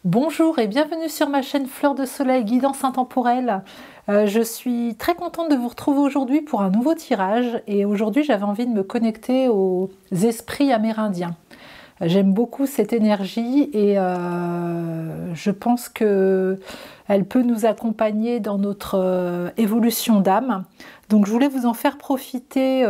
Bonjour et bienvenue sur ma chaîne Fleur de Soleil Guidance Intemporelle. Je suis très contente de vous retrouver aujourd'hui pour un nouveau tirage et aujourd'hui j'avais envie de me connecter aux esprits amérindiens. J'aime beaucoup cette énergie et je pense qu'elle peut nous accompagner dans notre évolution d'âme. Donc je voulais vous en faire profiter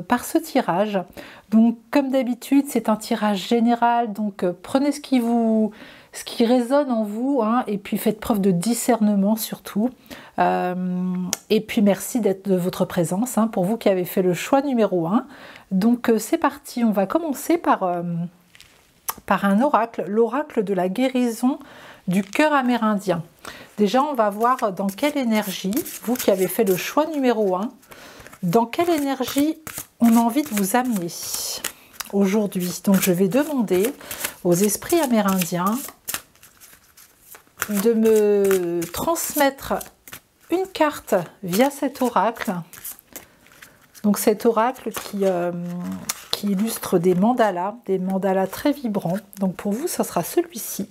par ce tirage. Donc comme d'habitude c'est un tirage général, donc prenez ce qui résonne en vous, hein, et puis faites preuve de discernement surtout. Et puis merci de votre présence, hein, pour vous qui avez fait le choix numéro 1. Donc c'est parti, on va commencer par un oracle, l'oracle de la guérison du cœur amérindien. Déjà on va voir dans quelle énergie, vous qui avez fait le choix numéro 1, dans quelle énergie on a envie de vous amener aujourd'hui. Donc je vais demander aux esprits amérindiens de me transmettre une carte via cet oracle. Donc cet oracle qui illustre des mandalas très vibrants. Donc pour vous, ça sera celui-ci.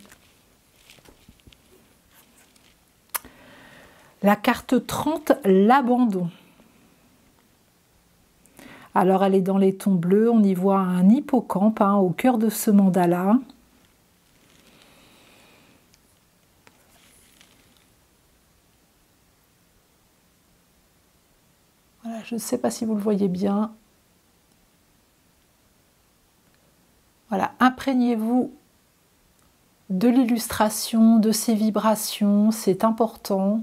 La carte 30, l'abandon. Alors elle est dans les tons bleus, on y voit un hippocampe, hein, au cœur de ce mandala. Voilà, je ne sais pas si vous le voyez bien. Voilà, imprégnez-vous de l'illustration, de ces vibrations, c'est important.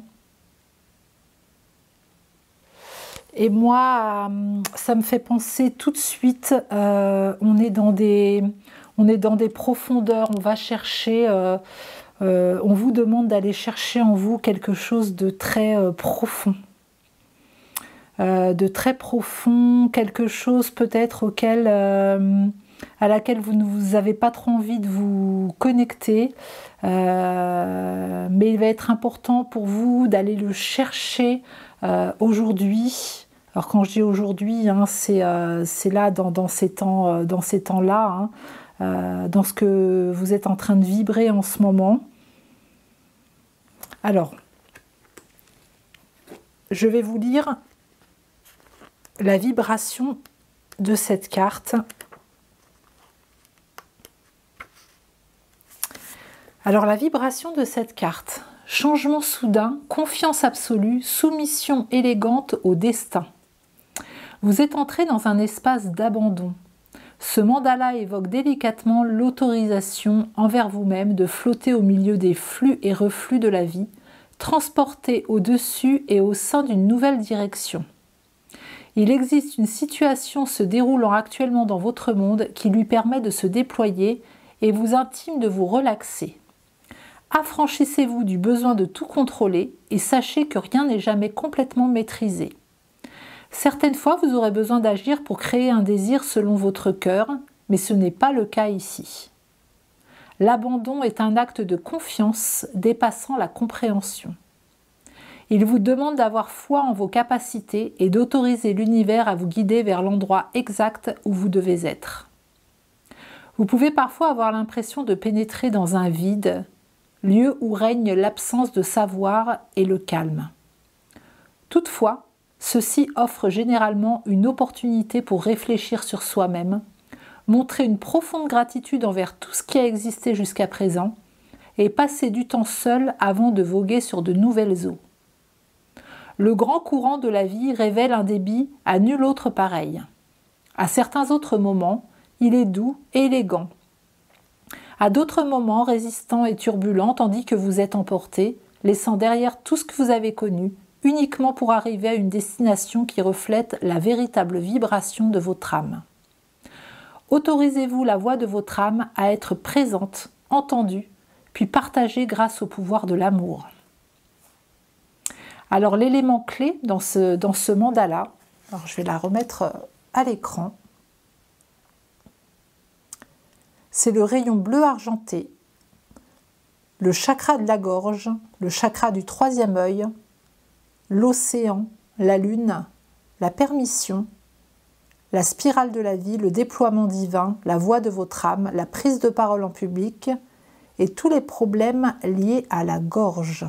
Et moi, ça me fait penser tout de suite, on est dans des profondeurs, on va chercher, on vous demande d'aller chercher en vous quelque chose de très profond. Quelque chose peut-être à laquelle vous n'avez pas trop envie de vous connecter, mais il va être important pour vous d'aller le chercher aujourd'hui. Alors quand je dis aujourd'hui, hein, c'est là dans ces temps-là, hein, dans ce que vous êtes en train de vibrer en ce moment. Alors, je vais vous lire la vibration de cette carte. Alors la vibration de cette carte: changement soudain, confiance absolue, soumission élégante au destin. Vous êtes entré dans un espace d'abandon. Ce mandala évoque délicatement l'autorisation envers vous-même de flotter au milieu des flux et reflux de la vie, transporté au-dessus et au sein d'une nouvelle direction. Il existe une situation se déroulant actuellement dans votre monde qui lui permet de se déployer et vous intime de vous relaxer. Affranchissez-vous du besoin de tout contrôler et sachez que rien n'est jamais complètement maîtrisé. Certaines fois, vous aurez besoin d'agir pour créer un désir selon votre cœur, mais ce n'est pas le cas ici. L'abandon est un acte de confiance dépassant la compréhension. Il vous demande d'avoir foi en vos capacités et d'autoriser l'univers à vous guider vers l'endroit exact où vous devez être. Vous pouvez parfois avoir l'impression de pénétrer dans un vide, lieu où règne l'absence de savoir et le calme. Toutefois, ceci offre généralement une opportunité pour réfléchir sur soi-même, montrer une profonde gratitude envers tout ce qui a existé jusqu'à présent et passer du temps seul avant de voguer sur de nouvelles eaux. Le grand courant de la vie révèle un débit à nul autre pareil. À certains autres moments, il est doux et élégant. À d'autres moments, résistant et turbulent, tandis que vous êtes emporté, laissant derrière tout ce que vous avez connu, uniquement pour arriver à une destination qui reflète la véritable vibration de votre âme. Autorisez-vous la voix de votre âme à être présente, entendue, puis partagée grâce au pouvoir de l'amour. Alors l'élément clé dans ce mandala, alors je vais la remettre à l'écran, c'est le rayon bleu argenté, le chakra de la gorge, le chakra du troisième œil, l'océan, la lune, la permission, la spirale de la vie, le déploiement divin, la voix de votre âme, la prise de parole en public et tous les problèmes liés à la gorge.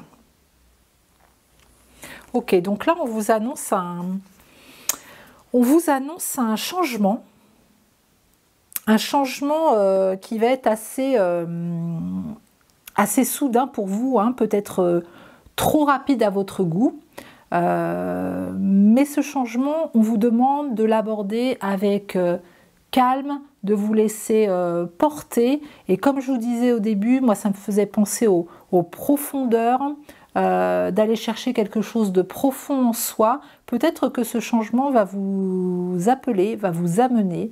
Ok, donc là on vous annonce un changement. Un changement qui va être assez soudain pour vous, hein, peut-être trop rapide à votre goût. Mais ce changement, on vous demande de l'aborder avec calme, de vous laisser porter. Et comme je vous disais au début, moi ça me faisait penser aux profondeurs, d'aller chercher quelque chose de profond en soi. Peut-être que ce changement va vous appeler, va vous amener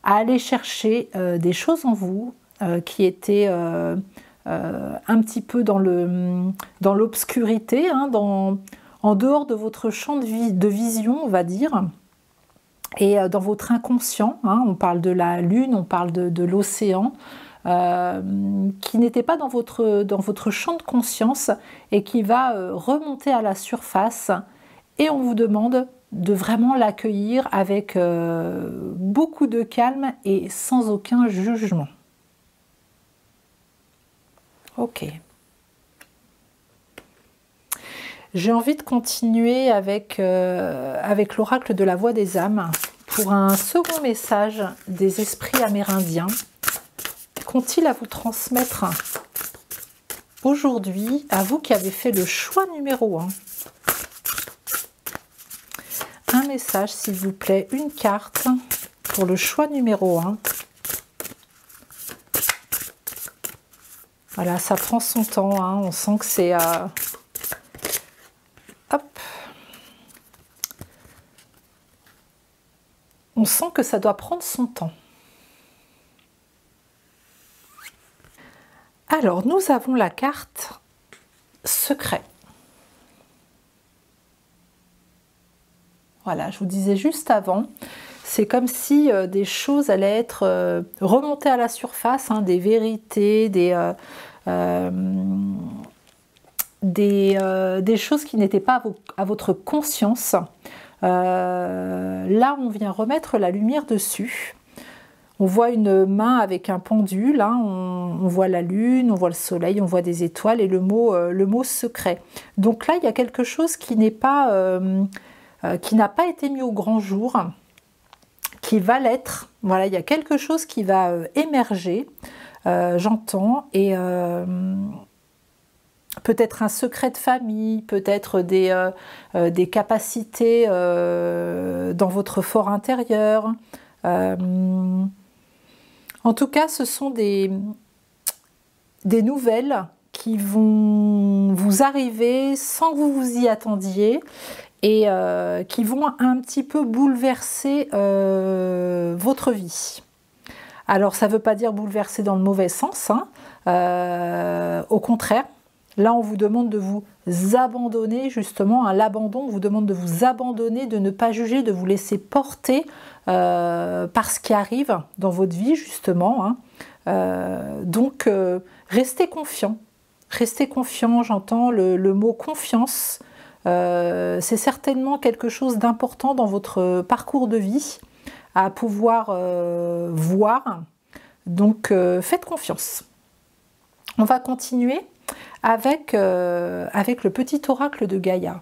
à aller chercher des choses en vous qui étaient un petit peu dans l'obscurité, hein, en dehors de votre champ de vision, on va dire, et dans votre inconscient, hein, on parle de la lune, on parle de l'océan, qui n'était pas dans votre champ de conscience et qui va remonter à la surface, et on vous demande de vraiment l'accueillir avec beaucoup de calme et sans aucun jugement. Ok. J'ai envie de continuer avec l'oracle de la voix des âmes pour un second message des esprits amérindiens. Qu'ont-ils à vous transmettre aujourd'hui, à vous qui avez fait le choix numéro 1? Un message, s'il vous plaît, une carte pour le choix numéro 1. Voilà, ça prend son temps, hein. On sent que c'est... Hop. On sent que ça doit prendre son temps. Alors, nous avons la carte secret. Voilà, je vous disais juste avant, c'est comme si des choses allaient être remontées à la surface, hein, des vérités, des choses qui n'étaient pas à votre conscience. Là, on vient remettre la lumière dessus. On voit une main avec un pendule, hein, on voit la lune, on voit le soleil, on voit des étoiles et le mot secret. Donc là, il y a quelque chose qui n'est pas... qui n'a pas été mis au grand jour, qui va l'être. Voilà, il y a quelque chose qui va émerger, j'entends, et peut-être un secret de famille, peut-être des capacités dans votre fort intérieur. En tout cas, ce sont des nouvelles qui vont vous arriver sans que vous vous y attendiez, et qui vont un petit peu bouleverser votre vie. Alors, ça ne veut pas dire bouleverser dans le mauvais sens, hein. Au contraire, là, on vous demande de vous abandonner, justement, à l'abandon, on vous demande de vous abandonner, de ne pas juger, de vous laisser porter par ce qui arrive dans votre vie, justement, hein. Donc, restez confiant. Restez confiant, j'entends le mot confiance. C'est certainement quelque chose d'important dans votre parcours de vie à pouvoir voir. Donc, faites confiance. On va continuer avec le petit oracle de Gaïa.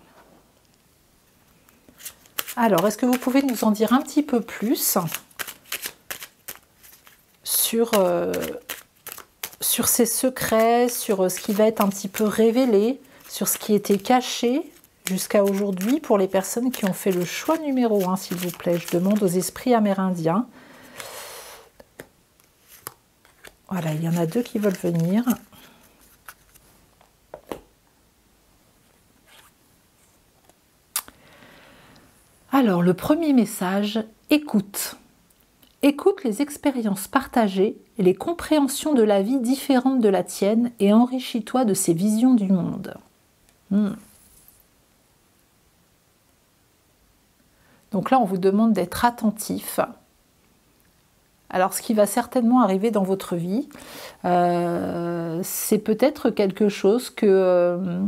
Alors, est-ce que vous pouvez nous en dire un petit peu plus sur ces secrets, sur ce qui va être un petit peu révélé, sur ce qui était caché jusqu'à aujourd'hui pour les personnes qui ont fait le choix numéro 1, s'il vous plaît. Je demande aux esprits amérindiens. Voilà, il y en a 2 qui veulent venir. Alors, le premier message, écoute. Écoute les expériences partagées et les compréhensions de la vie différentes de la tienne et enrichis-toi de ces visions du monde. Donc là, on vous demande d'être attentif. Alors, ce qui va certainement arriver dans votre vie, c'est peut-être quelque chose que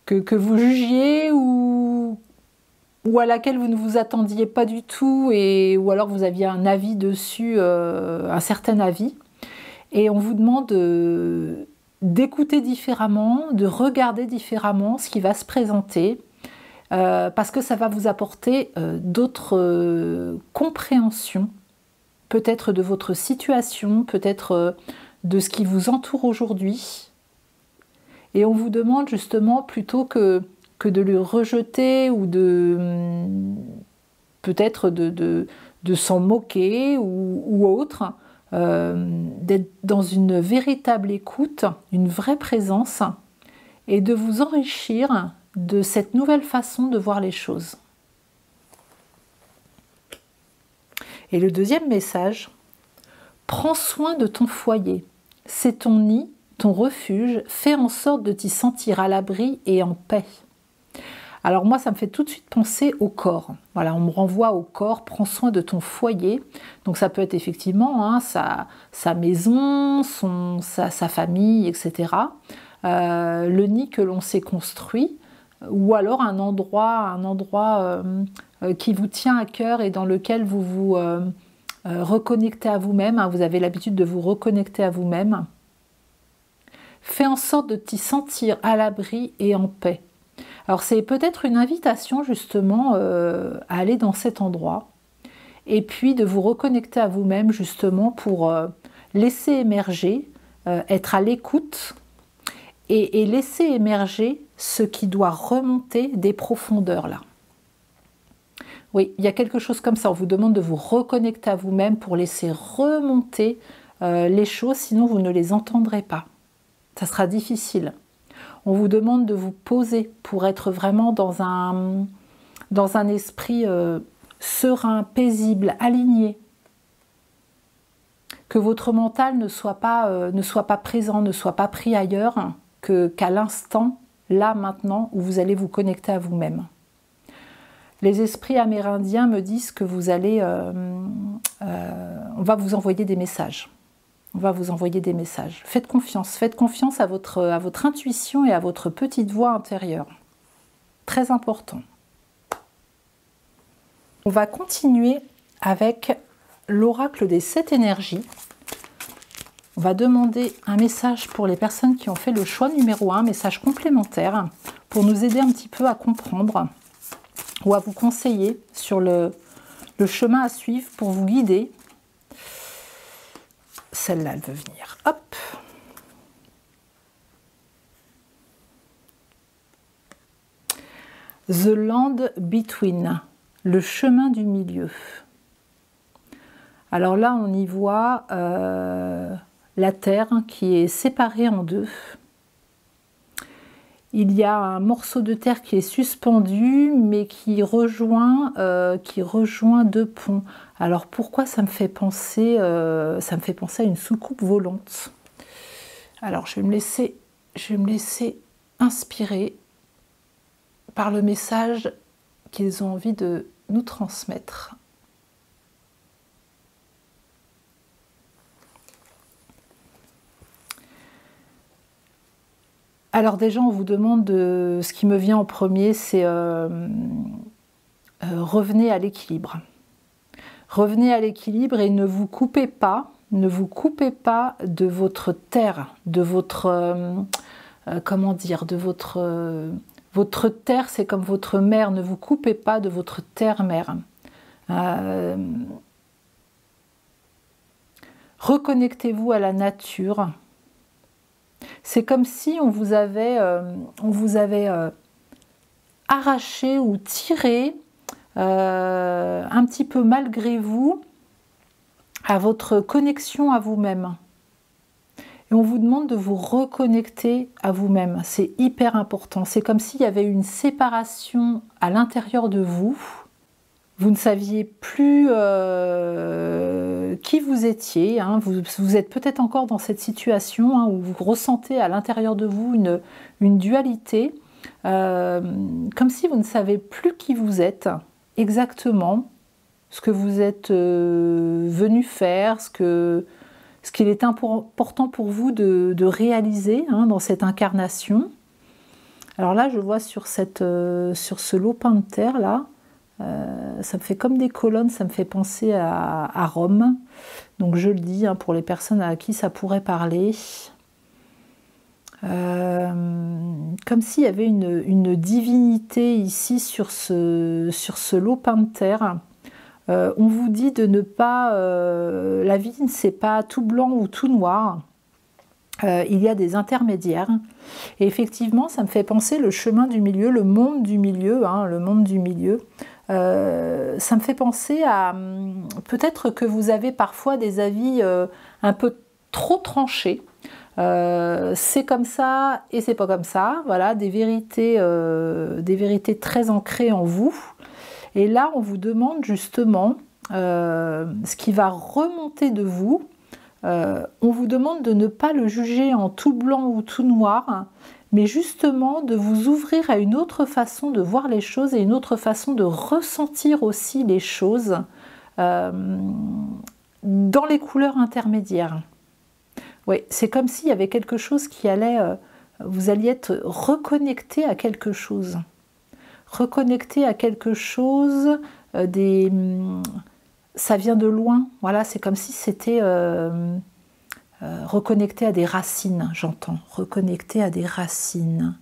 vous jugiez ou à laquelle vous ne vous attendiez pas du tout, ou alors vous aviez un avis dessus, un certain avis. Et on vous demande d'écouter différemment, de regarder différemment ce qui va se présenter, parce que ça va vous apporter d'autres compréhensions, peut-être de votre situation, peut-être de ce qui vous entoure aujourd'hui. Et on vous demande justement, plutôt que de le rejeter ou peut-être de s'en moquer ou autre, d'être dans une véritable écoute, une vraie présence, et de vous enrichir de cette nouvelle façon de voir les choses. Et le deuxième message, prends soin de ton foyer. C'est ton nid, ton refuge, fais en sorte de t'y sentir à l'abri et en paix. Alors moi, ça me fait tout de suite penser au corps. Voilà, on me renvoie au corps, prends soin de ton foyer. Donc ça peut être effectivement sa maison, sa famille, etc. Le nid que l'on s'est construit, ou alors un endroit qui vous tient à cœur et dans lequel vous vous reconnectez à vous-même. Hein, vous avez l'habitude de vous reconnecter à vous-même. Fais en sorte de t'y sentir à l'abri et en paix. Alors c'est peut-être une invitation justement à aller dans cet endroit et puis de vous reconnecter à vous-même justement pour laisser émerger, être à l'écoute et laisser émerger ce qui doit remonter des profondeurs là. Oui, il y a quelque chose comme ça, on vous demande de vous reconnecter à vous-même pour laisser remonter les choses, sinon vous ne les entendrez pas. Ça sera difficile. On vous demande de vous poser pour être vraiment dans un esprit serein, paisible, aligné. Que votre mental ne soit pas présent, ne soit pas pris ailleurs qu'à l'instant, là, maintenant, où vous allez vous connecter à vous-même. Les esprits amérindiens me disent que vous allez... on va vous envoyer des messages. On va vous envoyer des messages. Faites confiance à votre intuition et à votre petite voix intérieure. Très important. On va continuer avec l'oracle des 7 énergies. On va demander un message pour les personnes qui ont fait le choix numéro 1, message complémentaire, pour nous aider un petit peu à comprendre ou à vous conseiller sur le chemin à suivre pour vous guider. Celle-là, elle veut venir. Hop. The Land Between, le chemin du milieu. Alors là, on y voit la terre qui est séparée en deux. Il y a un morceau de terre qui est suspendu, mais qui rejoint deux ponts. Alors pourquoi ça me fait penser à une soucoupe volante. Alors je vais me laisser inspirer par le message qu'ils ont envie de nous transmettre. Alors déjà, on vous demande ce qui me vient en premier, c'est revenez à l'équilibre. Revenez à l'équilibre et ne vous coupez pas de votre terre, de votre votre terre, c'est comme votre mère. Ne vous coupez pas de votre terre-mère. Reconnectez-vous à la nature. C'est comme si on vous avait arraché ou tiré un petit peu malgré vous à votre connexion à vous-même. Et on vous demande de vous reconnecter à vous-même. C'est hyper important. C'est comme s'il y avait une séparation à l'intérieur de vous. Vous ne saviez plus qui vous étiez. Hein. Vous êtes peut-être encore dans cette situation où vous ressentez à l'intérieur de vous une dualité. Comme si vous ne savez plus qui vous êtes exactement, ce que vous êtes venu faire, ce qu'il est important pour vous de réaliser dans cette incarnation. Alors là, je vois sur ce lopin de terre, là, ça me fait comme des colonnes, ça me fait penser à Rome. Donc je le dis hein, pour les personnes à qui ça pourrait parler. Comme s'il y avait une divinité ici sur ce lopin de terre. On vous dit de ne pas... la vie, c'est pas tout blanc ou tout noir. Il y a des intermédiaires. Et effectivement, ça me fait penser le chemin du milieu, le monde du milieu, hein, le monde du milieu. Ça me fait penser à... peut-être que vous avez parfois des avis un peu trop tranchés. C'est comme ça et c'est pas comme ça. Voilà, des vérités très ancrées en vous. Et là, on vous demande justement ce qui va remonter de vous. On vous demande de ne pas le juger en tout blanc ou tout noir, mais justement de vous ouvrir à une autre façon de voir les choses et une autre façon de ressentir aussi les choses dans les couleurs intermédiaires. Oui, c'est comme s'il y avait quelque chose qui allait... vous alliez être reconnecté à quelque chose. Reconnecté à quelque chose, ça vient de loin. Voilà, c'est comme si c'était reconnecté à des racines, j'entends. Reconnecté à des racines.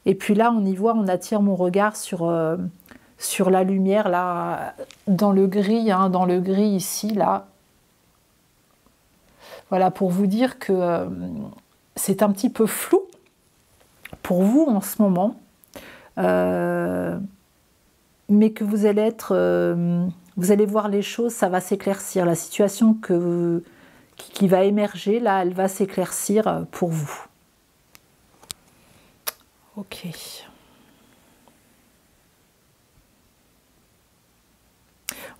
Et puis là, on y voit, on attire mon regard sur la lumière, là, dans le gris, hein, dans le gris ici, là. Voilà, pour vous dire que c'est un petit peu flou pour vous en ce moment, mais que vous allez vous allez voir les choses, ça va s'éclaircir. La situation qui va émerger, là, elle va s'éclaircir pour vous. Ok.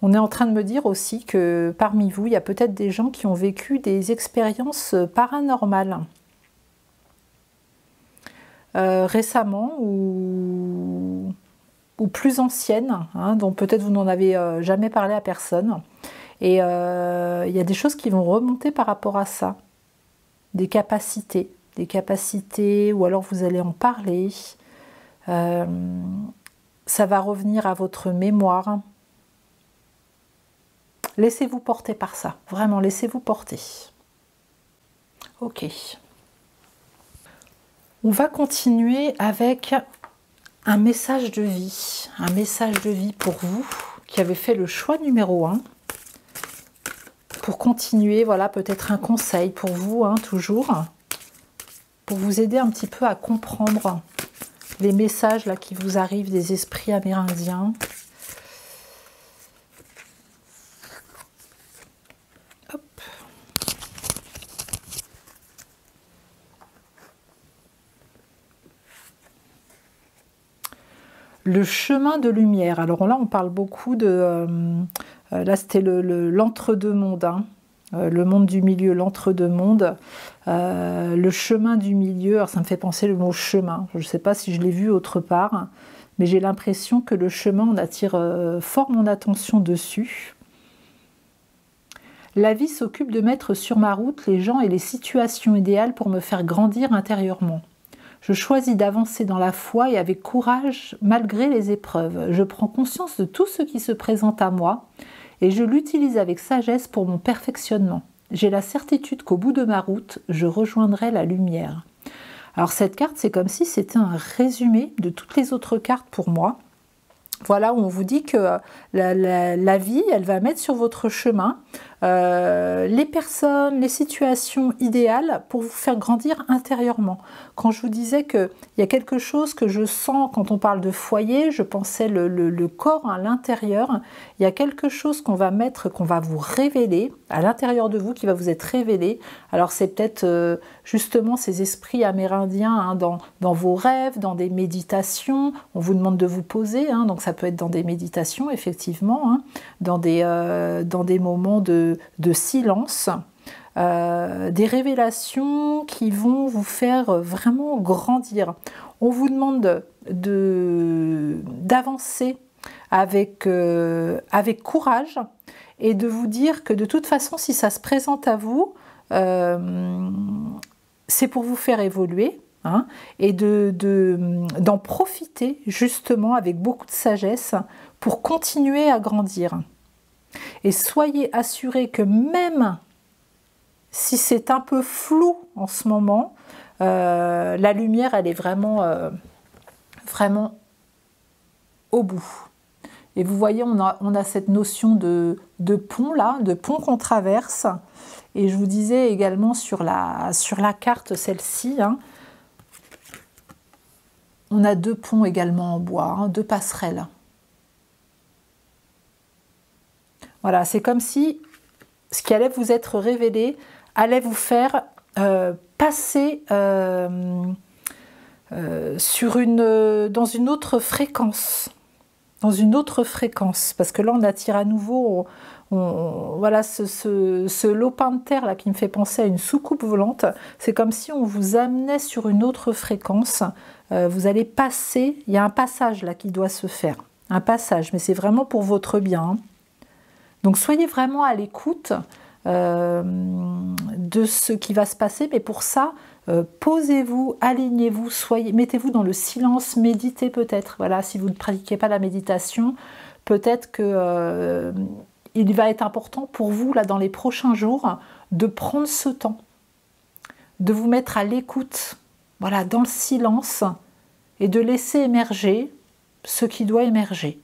On est en train de me dire aussi que parmi vous, il y a peut-être des gens qui ont vécu des expériences paranormales récemment ou plus anciennes, hein, dont peut-être vous n'en avez jamais parlé à personne. Et il y a des choses qui vont remonter par rapport à ça. Des capacités, ou alors vous allez en parler. Ça va revenir à votre mémoire. Laissez-vous porter par ça, vraiment, laissez-vous porter. Ok. On va continuer avec un message de vie pour vous qui avez fait le choix numéro 1. Pour continuer, voilà, peut-être un conseil pour vous, hein, toujours, pour vous aider un petit peu à comprendre les messages là qui vous arrivent des esprits amérindiens. Le chemin de lumière. Alors là, on parle beaucoup de... là, c'était l'entre-deux-mondes, hein, le monde du milieu, l'entre-deux-mondes. Le chemin du milieu, alors ça me fait penser le mot chemin. Je ne sais pas si je l'ai vu autre part, mais j'ai l'impression que le chemin, on attire fort mon attention dessus. La vie s'occupe de mettre sur ma route les gens et les situations idéales pour me faire grandir intérieurement. Je choisis d'avancer dans la foi et avec courage malgré les épreuves. Je prends conscience de tout ce qui se présente à moi et je l'utilise avec sagesse pour mon perfectionnement. J'ai la certitude qu'au bout de ma route, je rejoindrai la lumière. Alors cette carte, c'est comme si c'était un résumé de toutes les autres cartes pour moi. Voilà, où on vous dit que la vie, elle va mettre sur votre chemin les personnes, les situations idéales pour vous faire grandir intérieurement. Quand je vous disais qu'il y a quelque chose que je sens quand on parle de foyer, je pensais le corps à l'intérieur. Il y a quelque chose qu'on va mettre, qu'on va vous révéler à l'intérieur de vous, qui va vous être révélé. Alors c'est peut-être justement ces esprits amérindiens, hein, dans vos rêves, dans des méditations. On vous demande de vous poser, hein, donc ça peut être dans des méditations, effectivement, hein, dans des moments de silence, des révélations qui vont vous faire vraiment grandir. On vous demande d'avancer avec courage et de vous dire que de toute façon, si ça se présente à vous, c'est pour vous faire évoluer. hein, et d'en profiter justement avec beaucoup de sagesse pour continuer à grandir. Et soyez assurés que même si c'est un peu flou en ce moment, la lumière, elle est vraiment, vraiment au bout. Et vous voyez, on a cette notion de pont là, de pont qu'on traverse. Et je vous disais également sur la carte, celle-ci, hein, on a 2 ponts également en bois, hein, 2 passerelles. Voilà, c'est comme si ce qui allait vous être révélé allait vous faire passer dans une autre fréquence. Dans une autre fréquence. Parce que là, on attire à nouveau... voilà, ce lopin de terre là qui me fait penser à une soucoupe volante, c'est comme si on vous amenait sur une autre fréquence. Vous allez passer, il y a un passage là qui doit se faire, un passage, mais c'est vraiment pour votre bien, hein. Donc soyez vraiment à l'écoute de ce qui va se passer, mais pour ça, posez-vous, alignez-vous, mettez-vous dans le silence, méditez peut-être. Voilà, si vous ne pratiquez pas la méditation, peut-être que il va être important pour vous, là, dans les prochains jours, de prendre ce temps, de vous mettre à l'écoute, voilà, dans le silence, et de laisser émerger ce qui doit émerger.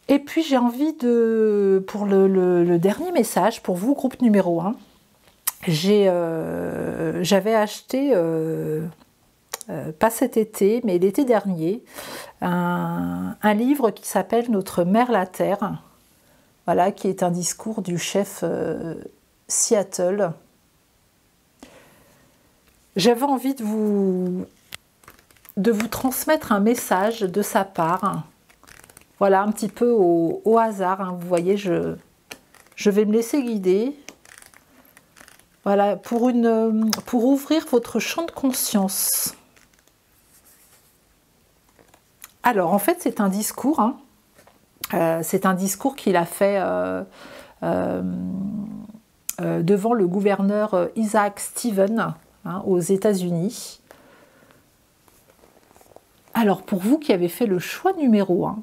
Et puis j'ai envie pour le dernier message, pour vous, groupe numéro 1, j'avais acheté, pas cet été, mais l'été dernier, un livre qui s'appelle Notre Mère la Terre, voilà, qui est un discours du chef Seattle. J'avais envie de vous transmettre un message de sa part. Voilà, un petit peu au hasard, hein. Vous voyez, je vais me laisser guider. Voilà, pour ouvrir votre champ de conscience. Alors, en fait, c'est un discours, hein. C'est un discours qu'il a fait devant le gouverneur Isaac Stevens, hein, aux États-Unis. Alors, pour vous qui avez fait le choix numéro 1,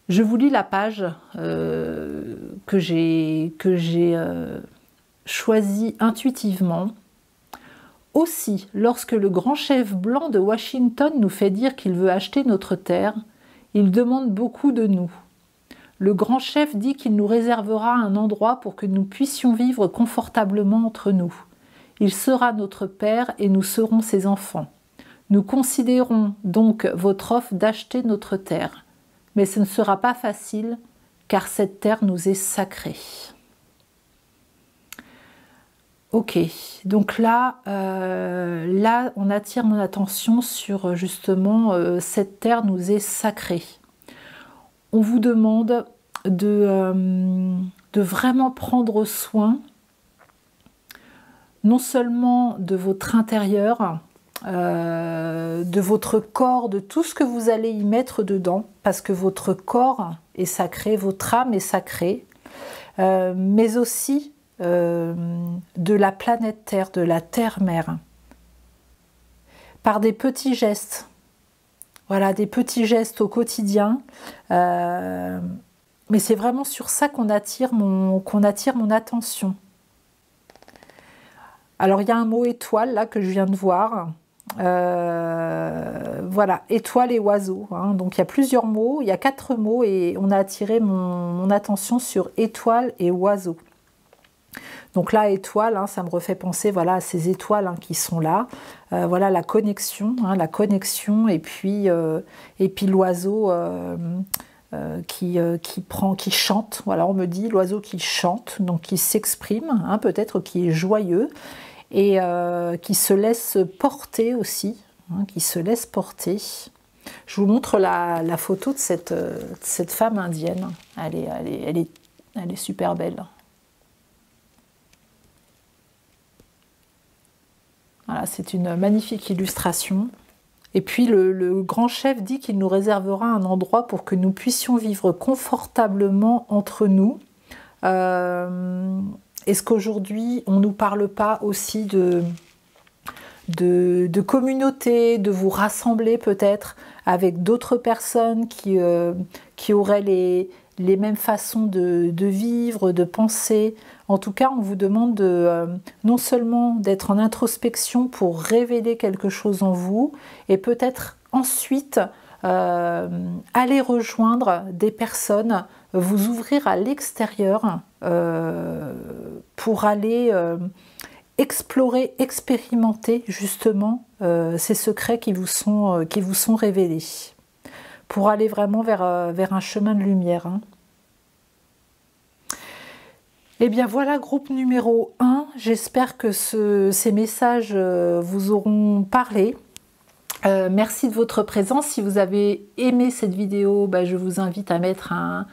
je vous lis la page que j'ai choisie intuitivement. Aussi, lorsque le grand chef blanc de Washington nous fait dire qu'il veut acheter notre terre, il demande beaucoup de nous. Le grand chef dit qu'il nous réservera un endroit pour que nous puissions vivre confortablement entre nous. Il sera notre père et nous serons ses enfants. Nous considérons donc votre offre d'acheter notre terre. Mais ce ne sera pas facile, car cette terre nous est sacrée. Ok, donc là, on attire mon attention sur justement cette terre nous est sacrée. On vous demande de vraiment prendre soin, non seulement de votre intérieur, de votre corps, de tout ce que vous allez y mettre dedans, parce que votre corps est sacré, votre âme est sacrée, mais aussi de la planète Terre, de la Terre-Mère, par des petits gestes. Voilà, des petits gestes au quotidien, mais c'est vraiment sur ça qu'on attire mon attention. Alors, il y a un mot étoile là que je viens de voir. Voilà, étoile et oiseau, hein. Donc il y a plusieurs mots, il y a 4 mots et on a attiré mon attention sur étoile et oiseau. Donc là, étoile, hein, ça me refait penser, voilà, à ces étoiles, hein, qui sont là. Voilà la connexion, et puis l'oiseau qui chante. Voilà, on me dit l'oiseau qui chante, donc qui s'exprime, hein, peut-être qui est joyeux. Et qui se laisse porter aussi, hein, qui se laisse porter. Je vous montre la photo de cette femme indienne. Elle est super belle. Voilà, c'est une magnifique illustration. Et puis le grand chef dit qu'il nous réservera un endroit pour que nous puissions vivre confortablement entre nous. Est-ce qu'aujourd'hui, on ne nous parle pas aussi de communauté, de vous rassembler peut-être avec d'autres personnes qui auraient les mêmes façons de vivre, de penser. En tout cas, on vous demande non seulement d'être en introspection pour révéler quelque chose en vous, et peut-être ensuite aller rejoindre des personnes, vous ouvrir à l'extérieur pour aller explorer, expérimenter justement ces secrets qui vous sont révélés, pour aller vraiment vers un chemin de lumière. Hein. Et bien voilà, groupe numéro 1, j'espère que ces messages vous auront parlé. Merci de votre présence. Si vous avez aimé cette vidéo, je vous invite à mettre un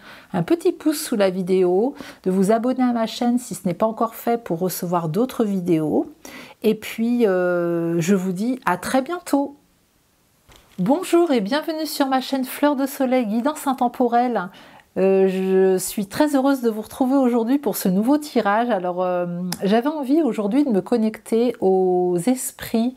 petit pouce sous la vidéo, de vous abonner à ma chaîne si ce n'est pas encore fait pour recevoir d'autres vidéos. Et puis, je vous dis à très bientôt. Bonjour et bienvenue sur ma chaîne Fleur de Soleil, guidance intemporelle. Je suis très heureuse de vous retrouver aujourd'hui pour ce nouveau tirage. Alors, j'avais envie aujourd'hui de me connecter aux esprits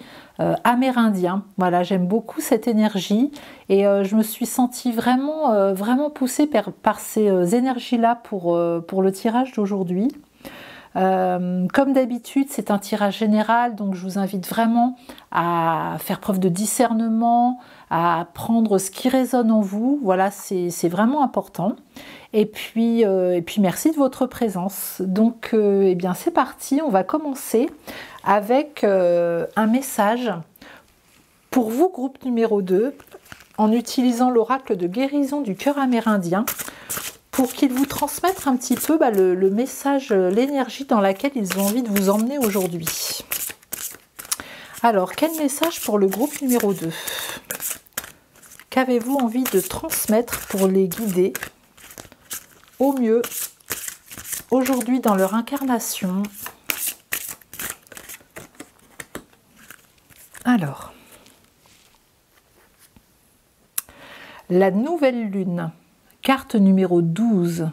amérindiens. Voilà, j'aime beaucoup cette énergie et je me suis sentie vraiment poussée par ces énergies-là pour le tirage d'aujourd'hui. Comme d'habitude, c'est un tirage général, donc je vous invite vraiment à faire preuve de discernement, à prendre ce qui résonne en vous. Voilà, c'est vraiment important. Et puis merci de votre présence. Donc, eh bien, c'est parti. On va commencer avec un message pour vous, groupe numéro 2, en utilisant l'oracle de guérison du cœur amérindien, pour qu'ils vous transmettent un petit peu le message, l'énergie dans laquelle ils ont envie de vous emmener aujourd'hui. Alors, quel message pour le groupe numéro 2? Qu'avez-vous envie de transmettre pour les guider au mieux aujourd'hui dans leur incarnation? Alors, la nouvelle lune. Carte numéro 12.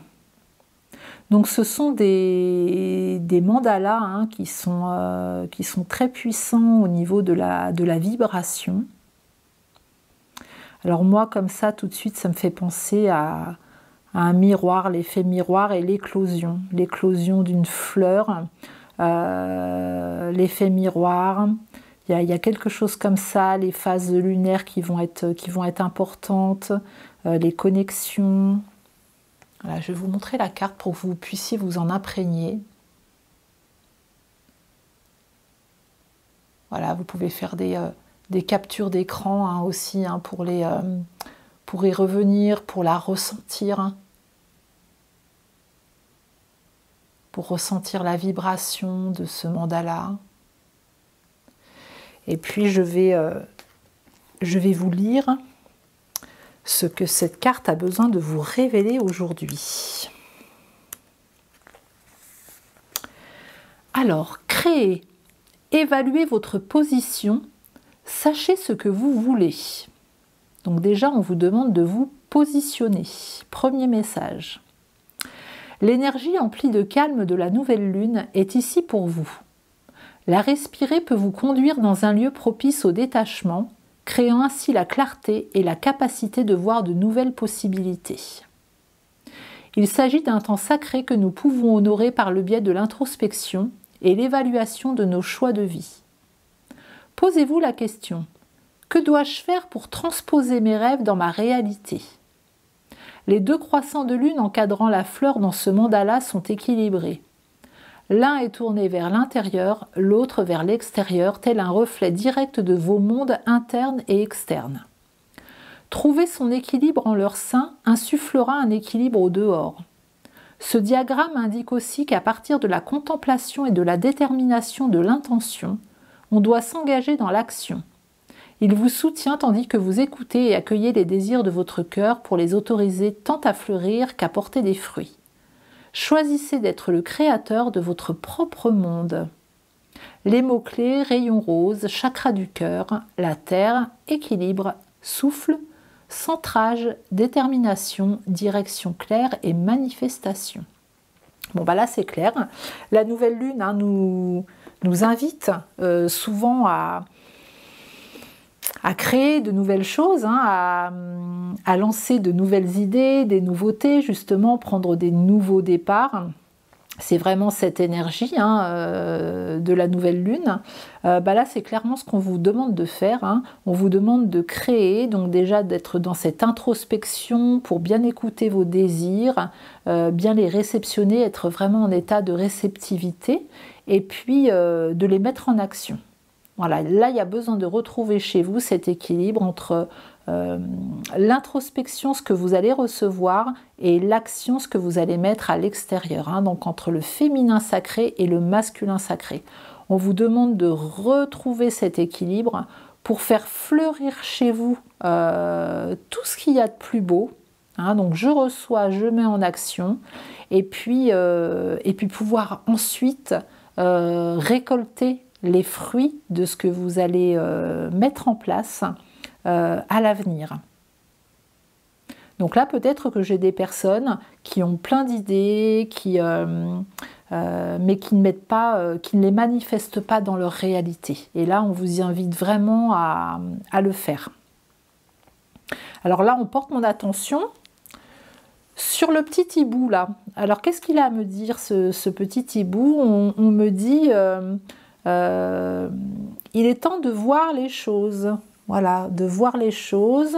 Donc ce sont des mandalas hein, qui sont très puissants au niveau de la vibration. Alors moi comme ça tout de suite ça me fait penser à un miroir, l'effet miroir et l'éclosion d'une fleur, l'effet miroir. Il y a quelque chose comme ça, les phases lunaires qui vont être importantes, les connexions. Voilà, je vais vous montrer la carte pour que vous puissiez vous en imprégner. Voilà, vous pouvez faire des captures d'écran hein, aussi hein, pour y revenir, pour la ressentir. Hein, pour ressentir la vibration de ce mandala. Et puis je vais vous lire ce que cette carte a besoin de vous révéler aujourd'hui. Alors, créez, évaluez votre position, sachez ce que vous voulez. Donc déjà, on vous demande de vous positionner. Premier message. L'énergie emplie de calme de la nouvelle lune est ici pour vous. La respirer peut vous conduire dans un lieu propice au détachement, créant ainsi la clarté et la capacité de voir de nouvelles possibilités. Il s'agit d'un temps sacré que nous pouvons honorer par le biais de l'introspection et l'évaluation de nos choix de vie. Posez-vous la question, que dois-je faire pour transposer mes rêves dans ma réalité ? Les deux croissants de lune encadrant la fleur dans ce mandala sont équilibrés. L'un est tourné vers l'intérieur, l'autre vers l'extérieur, tel un reflet direct de vos mondes internes et externes. Trouver son équilibre en leur sein insufflera un équilibre au dehors. Ce diagramme indique aussi qu'à partir de la contemplation et de la détermination de l'intention, on doit s'engager dans l'action. Il vous soutient tandis que vous écoutez et accueillez les désirs de votre cœur pour les autoriser tant à fleurir qu'à porter des fruits. Choisissez d'être le créateur de votre propre monde. Les mots-clés, rayon rose, chakra du cœur, la terre, équilibre, souffle, centrage, détermination, direction claire et manifestation. Bon, bah là, c'est clair. La nouvelle lune hein, nous invite souvent à créer de nouvelles choses, hein, à lancer de nouvelles idées, des nouveautés, justement, prendre des nouveaux départs. C'est vraiment cette énergie hein, de la nouvelle lune. Bah là, c'est clairement ce qu'on vous demande de faire. Hein. On vous demande de créer, donc déjà d'être dans cette introspection pour bien écouter vos désirs, bien les réceptionner, être vraiment en état de réceptivité, et puis de les mettre en action. Voilà, là, il y a besoin de retrouver chez vous cet équilibre entre l'introspection, ce que vous allez recevoir, et l'action, ce que vous allez mettre à l'extérieur. Hein, donc entre le féminin sacré et le masculin sacré. On vous demande de retrouver cet équilibre pour faire fleurir chez vous tout ce qu'il y a de plus beau. Hein, donc je reçois, je mets en action, et puis pouvoir ensuite récolter les fruits de ce que vous allez mettre en place à l'avenir. Donc là, peut-être que j'ai des personnes qui ont plein d'idées, mais qui ne mettent pas, qui ne les manifestent pas dans leur réalité. Et là, on vous invite vraiment à le faire. Alors là, on porte mon attention sur le petit hibou là. Alors qu'est-ce qu'il a à me dire, ce petit hibou? On me dit il est temps de voir les choses. Voilà, de voir les choses,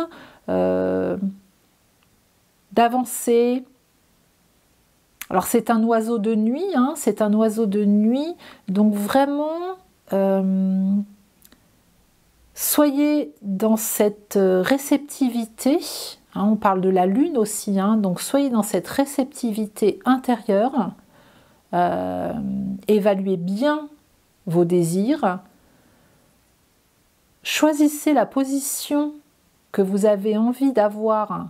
d'avancer. Alors c'est un oiseau de nuit, hein, c'est un oiseau de nuit, donc vraiment soyez dans cette réceptivité. Hein, on parle de la lune aussi, hein, donc soyez dans cette réceptivité intérieure. Évaluez bien vos désirs. Choisissez la position que vous avez envie d'avoir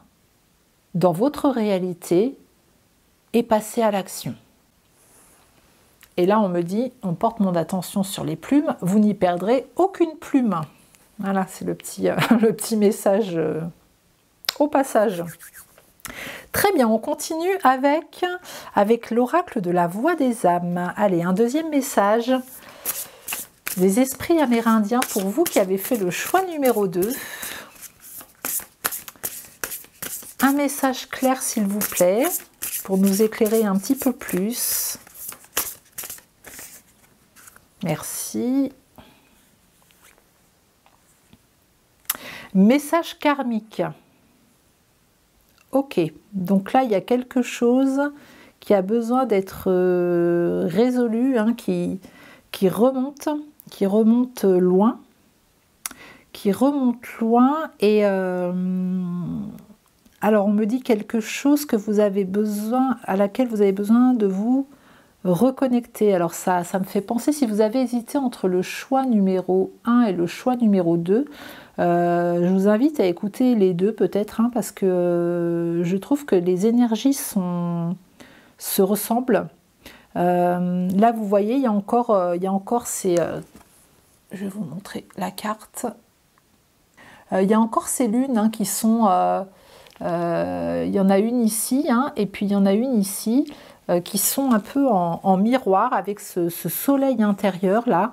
dans votre réalité et passez à l'action. Et là, on me dit, on porte mon attention sur les plumes, vous n'y perdrez aucune plume. Voilà, c'est le petit message au passage. Très bien, on continue avec l'oracle de la voix des âmes. Allez, un deuxième message des esprits amérindiens pour vous qui avez fait le choix numéro 2. Un message clair s'il vous plaît, pour nous éclairer un petit peu plus. Merci. Message karmique. Ok, donc là il y a quelque chose qui a besoin d'être résolu, hein, qui remonte loin, et alors on me dit quelque chose que vous avez besoin, à laquelle vous avez besoin de vous reconnecter. Alors ça me fait penser, si vous avez hésité entre le choix numéro 1 et le choix numéro 2, je vous invite à écouter les deux peut-être, hein, parce que je trouve que les énergies se ressemblent. Là vous voyez, il y a encore ces... je vais vous montrer la carte. Il y a encore ces lunes hein, qui sont... il y en a une ici, hein, et puis il y en a une ici, qui sont un peu en miroir avec ce soleil intérieur là.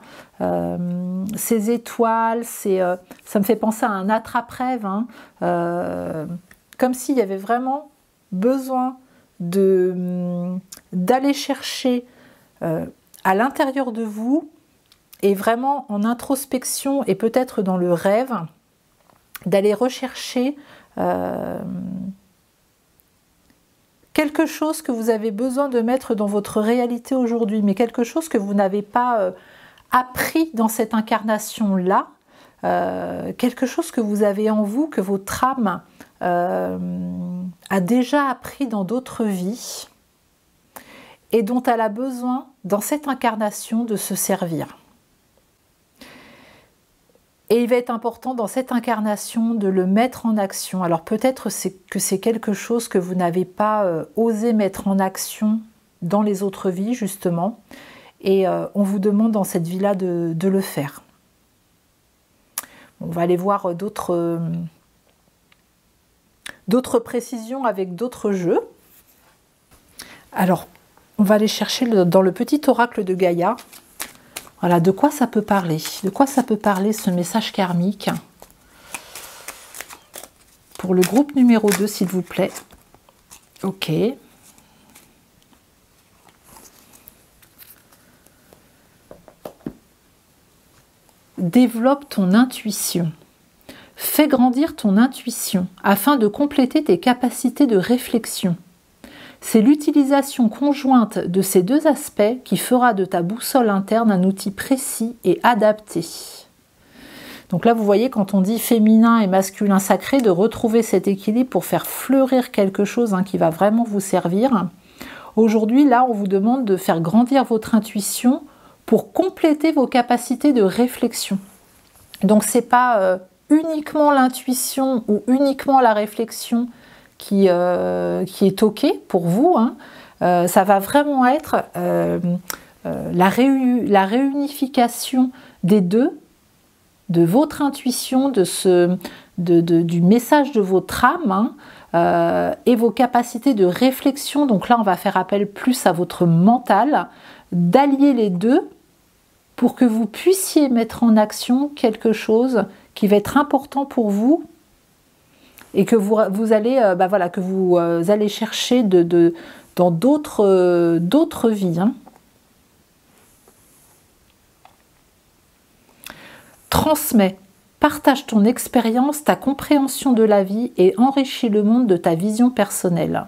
Ces étoiles, ça me fait penser à un attrape-rêve, hein, comme s'il y avait vraiment besoin d'aller chercher à l'intérieur de vous, et vraiment en introspection et peut-être dans le rêve, d'aller rechercher quelque chose que vous avez besoin de mettre dans votre réalité aujourd'hui, mais quelque chose que vous n'avez pas appris dans cette incarnation-là, quelque chose que vous avez en vous, que votre âme a déjà appris dans d'autres vies, et dont elle a besoin dans cette incarnation de se servir. Et il va être important dans cette incarnation de le mettre en action. Alors peut-être que c'est quelque chose que vous n'avez pas osé mettre en action dans les autres vies, justement. Et on vous demande dans cette vie-là de le faire. On va aller voir d'autres précisions avec d'autres jeux. Alors, on va aller chercher dans le petit oracle de Gaïa. Voilà, de quoi ça peut parler? De quoi ça peut parler ce message karmique? Pour le groupe numéro 2, s'il vous plaît. Ok. Développe ton intuition. Fais grandir ton intuition afin de compléter tes capacités de réflexion. C'est l'utilisation conjointe de ces deux aspects qui fera de ta boussole interne un outil précis et adapté. Donc là, vous voyez, quand on dit féminin et masculin sacré, de retrouver cet équilibre pour faire fleurir quelque chose qui va vraiment vous servir. Aujourd'hui, là, on vous demande de faire grandir votre intuition pour compléter vos capacités de réflexion. Donc, ce n'est pas uniquement l'intuition ou uniquement la réflexion qui est OK pour vous. Ça va vraiment être la réunification des deux, de votre intuition, du message de votre âme et vos capacités de réflexion. Donc là, on va faire appel plus à votre mental, d'allier les deux pour que vous puissiez mettre en action quelque chose qui va être important pour vous et que vous allez, que vous allez chercher dans d'autres vies. Transmets, partage ton expérience, ta compréhension de la vie et enrichis le monde de ta vision personnelle.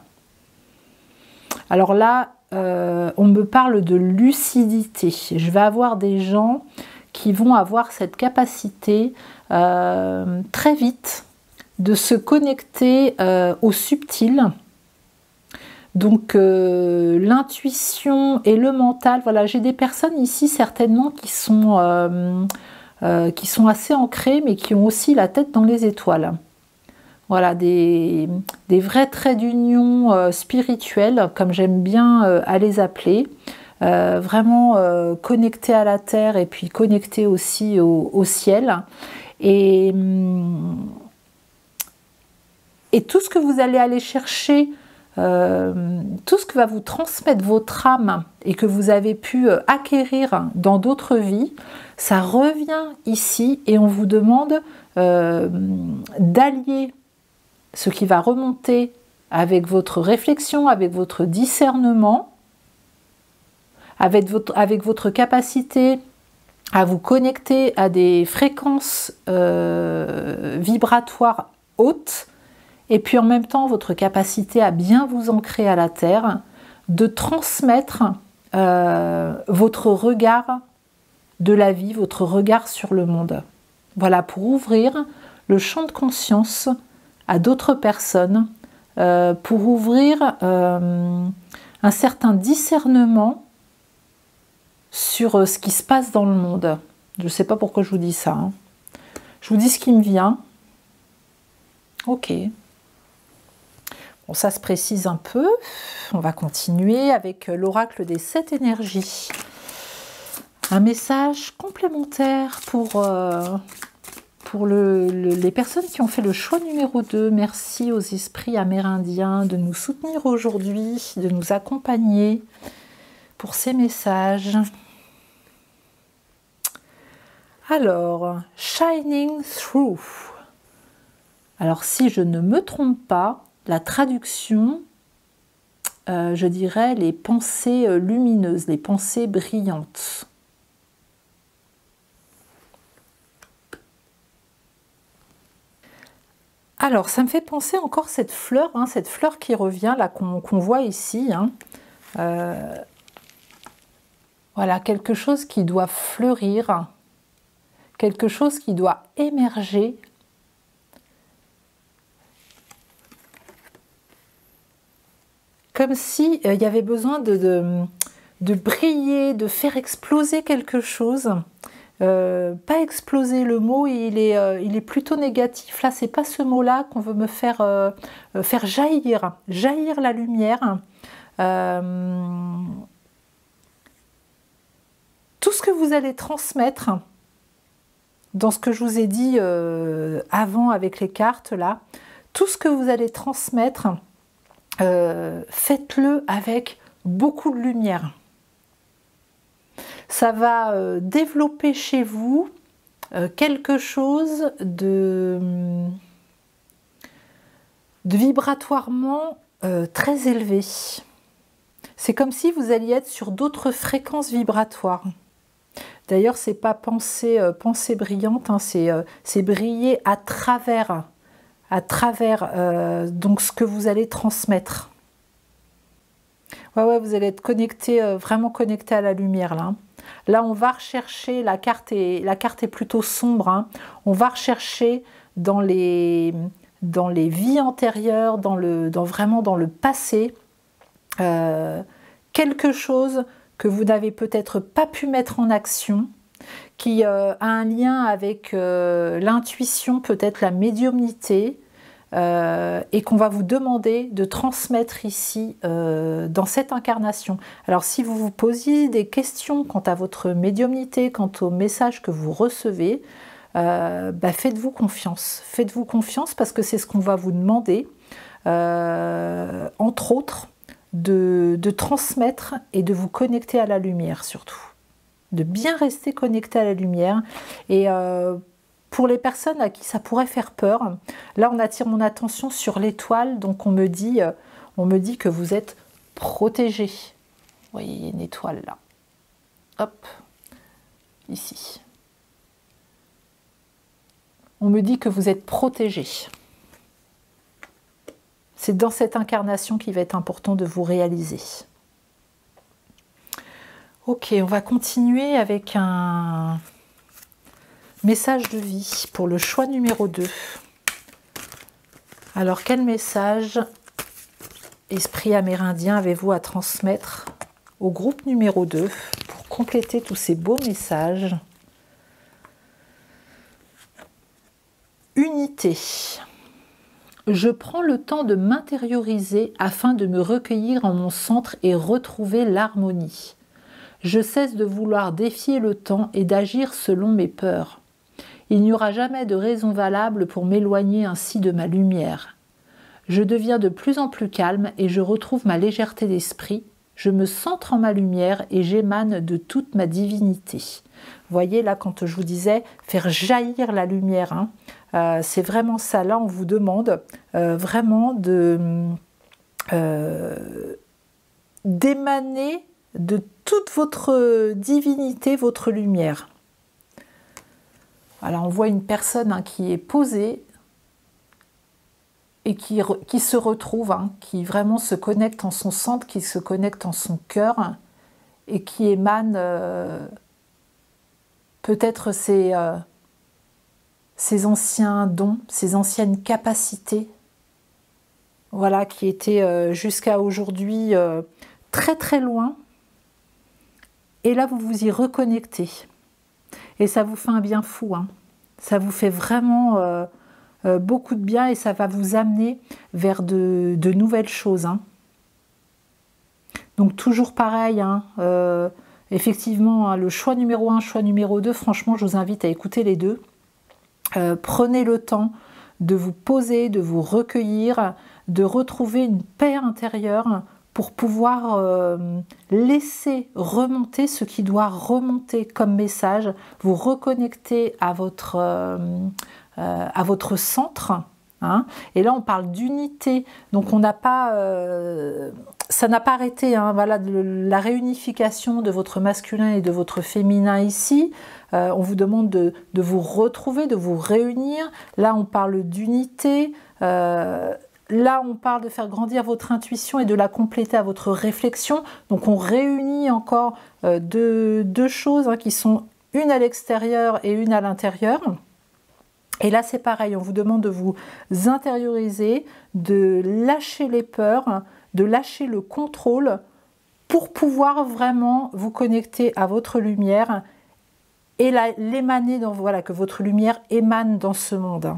Alors là, on me parle de lucidité. Je vais avoir des gens qui vont avoir cette capacité très vite de se connecter au subtil. Donc l'intuition et le mental, voilà, j'ai des personnes ici certainement qui sont assez ancrées mais qui ont aussi la tête dans les étoiles. Voilà, des vrais traits d'union spirituels, comme j'aime bien à les appeler, vraiment connectés à la terre et puis connectés aussi au ciel. Et tout ce que vous allez aller chercher, tout ce que va vous transmettre votre âme et que vous avez pu acquérir dans d'autres vies, ça revient ici et on vous demande d'allier ce qui va remonter avec votre réflexion, avec votre discernement, avec votre capacité à vous connecter à des fréquences vibratoires hautes, et puis en même temps votre capacité à bien vous ancrer à la terre, de transmettre votre regard de la vie, votre regard sur le monde. Voilà, pour ouvrir le champ de conscience à d'autres personnes, pour ouvrir un certain discernement sur ce qui se passe dans le monde. Je ne sais pas pourquoi je vous dis ça. Je vous dis ce qui me vient. Ok. Bon, ça se précise un peu. On va continuer avec l'oracle des 7 énergies. Un message complémentaire pour les personnes qui ont fait le choix numéro 2. Merci aux esprits amérindiens de nous soutenir aujourd'hui, de nous accompagner pour ces messages. Alors, Shining Through. Alors, si je ne me trompe pas, la traduction, je dirais les pensées lumineuses, les pensées brillantes. Alors, ça me fait penser encore cette fleur qui revient, là, qu'on voit ici. Voilà, quelque chose qui doit fleurir, quelque chose qui doit émerger. Comme si il y avait besoin de briller, de faire exploser quelque chose. Pas exploser, le mot il est plutôt négatif. Là, c'est pas ce mot-là qu'on veut me faire jaillir la lumière. Tout ce que vous allez transmettre dans ce que je vous ai dit avant avec les cartes là, tout ce que vous allez transmettre, faites-le avec beaucoup de lumière. Ça va développer chez vous quelque chose de vibratoirement très élevé. C'est comme si vous alliez être sur d'autres fréquences vibratoires. D'ailleurs, c'est pas pensée brillante, hein, c'est briller à travers donc ce que vous allez transmettre. Ouais, vous allez être connecté, vraiment connecté à la lumière là. Là, on va rechercher, la carte est plutôt sombre, hein. On va rechercher dans les vies antérieures, vraiment dans le passé, quelque chose que vous n'avez peut-être pas pu mettre en action, qui a un lien avec l'intuition, peut-être la médiumnité, et qu'on va vous demander de transmettre ici dans cette incarnation. Alors si vous vous posiez des questions quant à votre médiumnité, quant au message que vous recevez, faites-vous confiance. Faites-vous confiance parce que c'est ce qu'on va vous demander, entre autres, de transmettre et de vous connecter à la lumière surtout. De bien rester connecté à la lumière. Et pour les personnes à qui ça pourrait faire peur, là on attire mon attention sur l'étoile, donc on me dit que vous êtes protégé. Vous voyez, il y a une étoile là. Hop, ici. On me dit que vous êtes protégé. C'est dans cette incarnation qu'il va être important de vous réaliser. Ok, on va continuer avec un message de vie pour le choix numéro 2. Alors, quel message, esprit amérindien, avez-vous à transmettre au groupe numéro 2 pour compléter tous ces beaux messages? Unité. Je prends le temps de m'intérioriser afin de me recueillir en mon centre et retrouver l'harmonie. Je cesse de vouloir défier le temps et d'agir selon mes peurs. Il n'y aura jamais de raison valable pour m'éloigner ainsi de ma lumière. Je deviens de plus en plus calme et je retrouve ma légèreté d'esprit. Je me centre en ma lumière et j'émane de toute ma divinité. Vous voyez là, quand je vous disais faire jaillir la lumière, hein, c'est vraiment ça. Là, on vous demande vraiment d'émaner de toute votre divinité, votre lumière. Voilà, on voit une personne, hein, qui est posée et qui se retrouve, hein, qui vraiment se connecte en son centre, qui se connecte en son cœur et qui émane peut-être ses anciens dons, ses anciennes capacités, voilà, qui étaient jusqu'à aujourd'hui très très loin. Et là, vous vous y reconnectez. Et ça vous fait un bien fou, hein. Ça vous fait vraiment beaucoup de bien et ça va vous amener vers de nouvelles choses, hein. Donc toujours pareil, hein, effectivement, hein, le choix numéro 1, choix numéro 2, franchement, je vous invite à écouter les deux. Prenez le temps de vous poser, de vous recueillir, de retrouver une paix intérieure pour pouvoir laisser remonter ce qui doit remonter comme message, vous reconnecter à votre centre, hein. Et là on parle d'unité, donc on n'a pas, ça n'a pas arrêté, hein, voilà, la réunification de votre masculin et de votre féminin ici. On vous demande de vous retrouver, de vous réunir. Là on parle d'unité. Là, on parle de faire grandir votre intuition et de la compléter à votre réflexion. Donc, on réunit encore deux choses, hein, qui sont une à l'extérieur et une à l'intérieur. Et là, c'est pareil, on vous demande de vous intérioriser, de lâcher les peurs, de lâcher le contrôle pour pouvoir vraiment vous connecter à votre lumière et l'émaner, voilà, que votre lumière émane dans ce monde.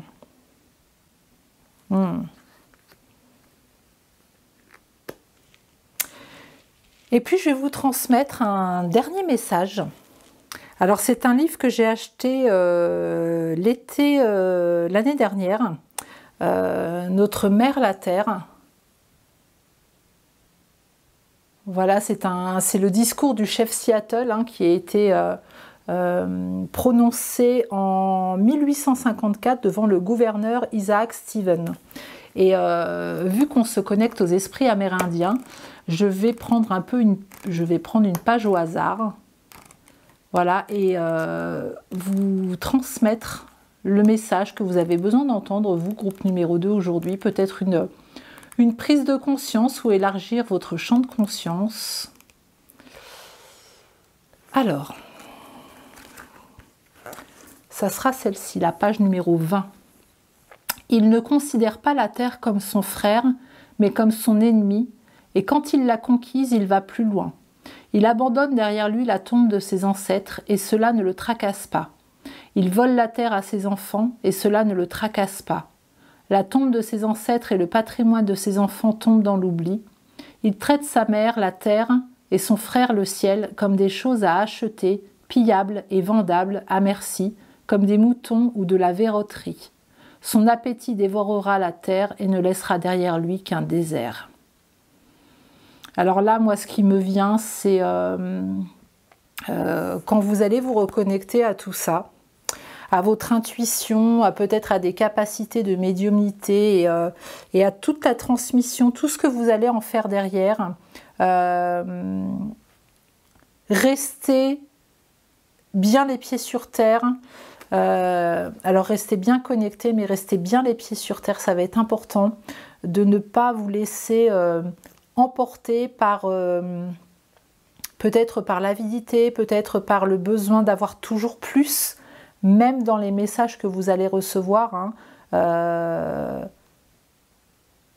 Et puis, je vais vous transmettre un dernier message. Alors, c'est un livre que j'ai acheté l'été, l'année dernière. Notre mère, la Terre. Voilà, c'est le discours du chef Seattle hein, qui a été prononcé en 1854 devant le gouverneur Isaac Stevens. Et vu qu'on se connecte aux esprits amérindiens, je vais prendre une page au hasard, voilà, et vous transmettre le message que vous avez besoin d'entendre, vous, groupe numéro 2 aujourd'hui, peut-être une prise de conscience ou élargir votre champ de conscience. Alors, ça sera celle-ci, la page numéro 20. Il ne considère pas la terre comme son frère, mais comme son ennemi, et quand il l'a conquise, il va plus loin. Il abandonne derrière lui la tombe de ses ancêtres, et cela ne le tracasse pas. Il vole la terre à ses enfants, et cela ne le tracasse pas. La tombe de ses ancêtres et le patrimoine de ses enfants tombent dans l'oubli. Il traite sa mère, la terre, et son frère, le ciel, comme des choses à acheter, pillables et vendables à merci, comme des moutons ou de la verroterie. Son appétit dévorera la terre et ne laissera derrière lui qu'un désert. Alors là, moi, ce qui me vient, c'est quand vous allez vous reconnecter à tout ça, à votre intuition, peut-être à des capacités de médiumnité et à toute la transmission, tout ce que vous allez en faire derrière. Restez bien les pieds sur terre. Alors restez bien connectés, mais restez bien les pieds sur terre, ça va être important de ne pas vous laisser emporter par peut-être par l'avidité, peut-être par le besoin d'avoir toujours plus, même dans les messages que vous allez recevoir. Hein,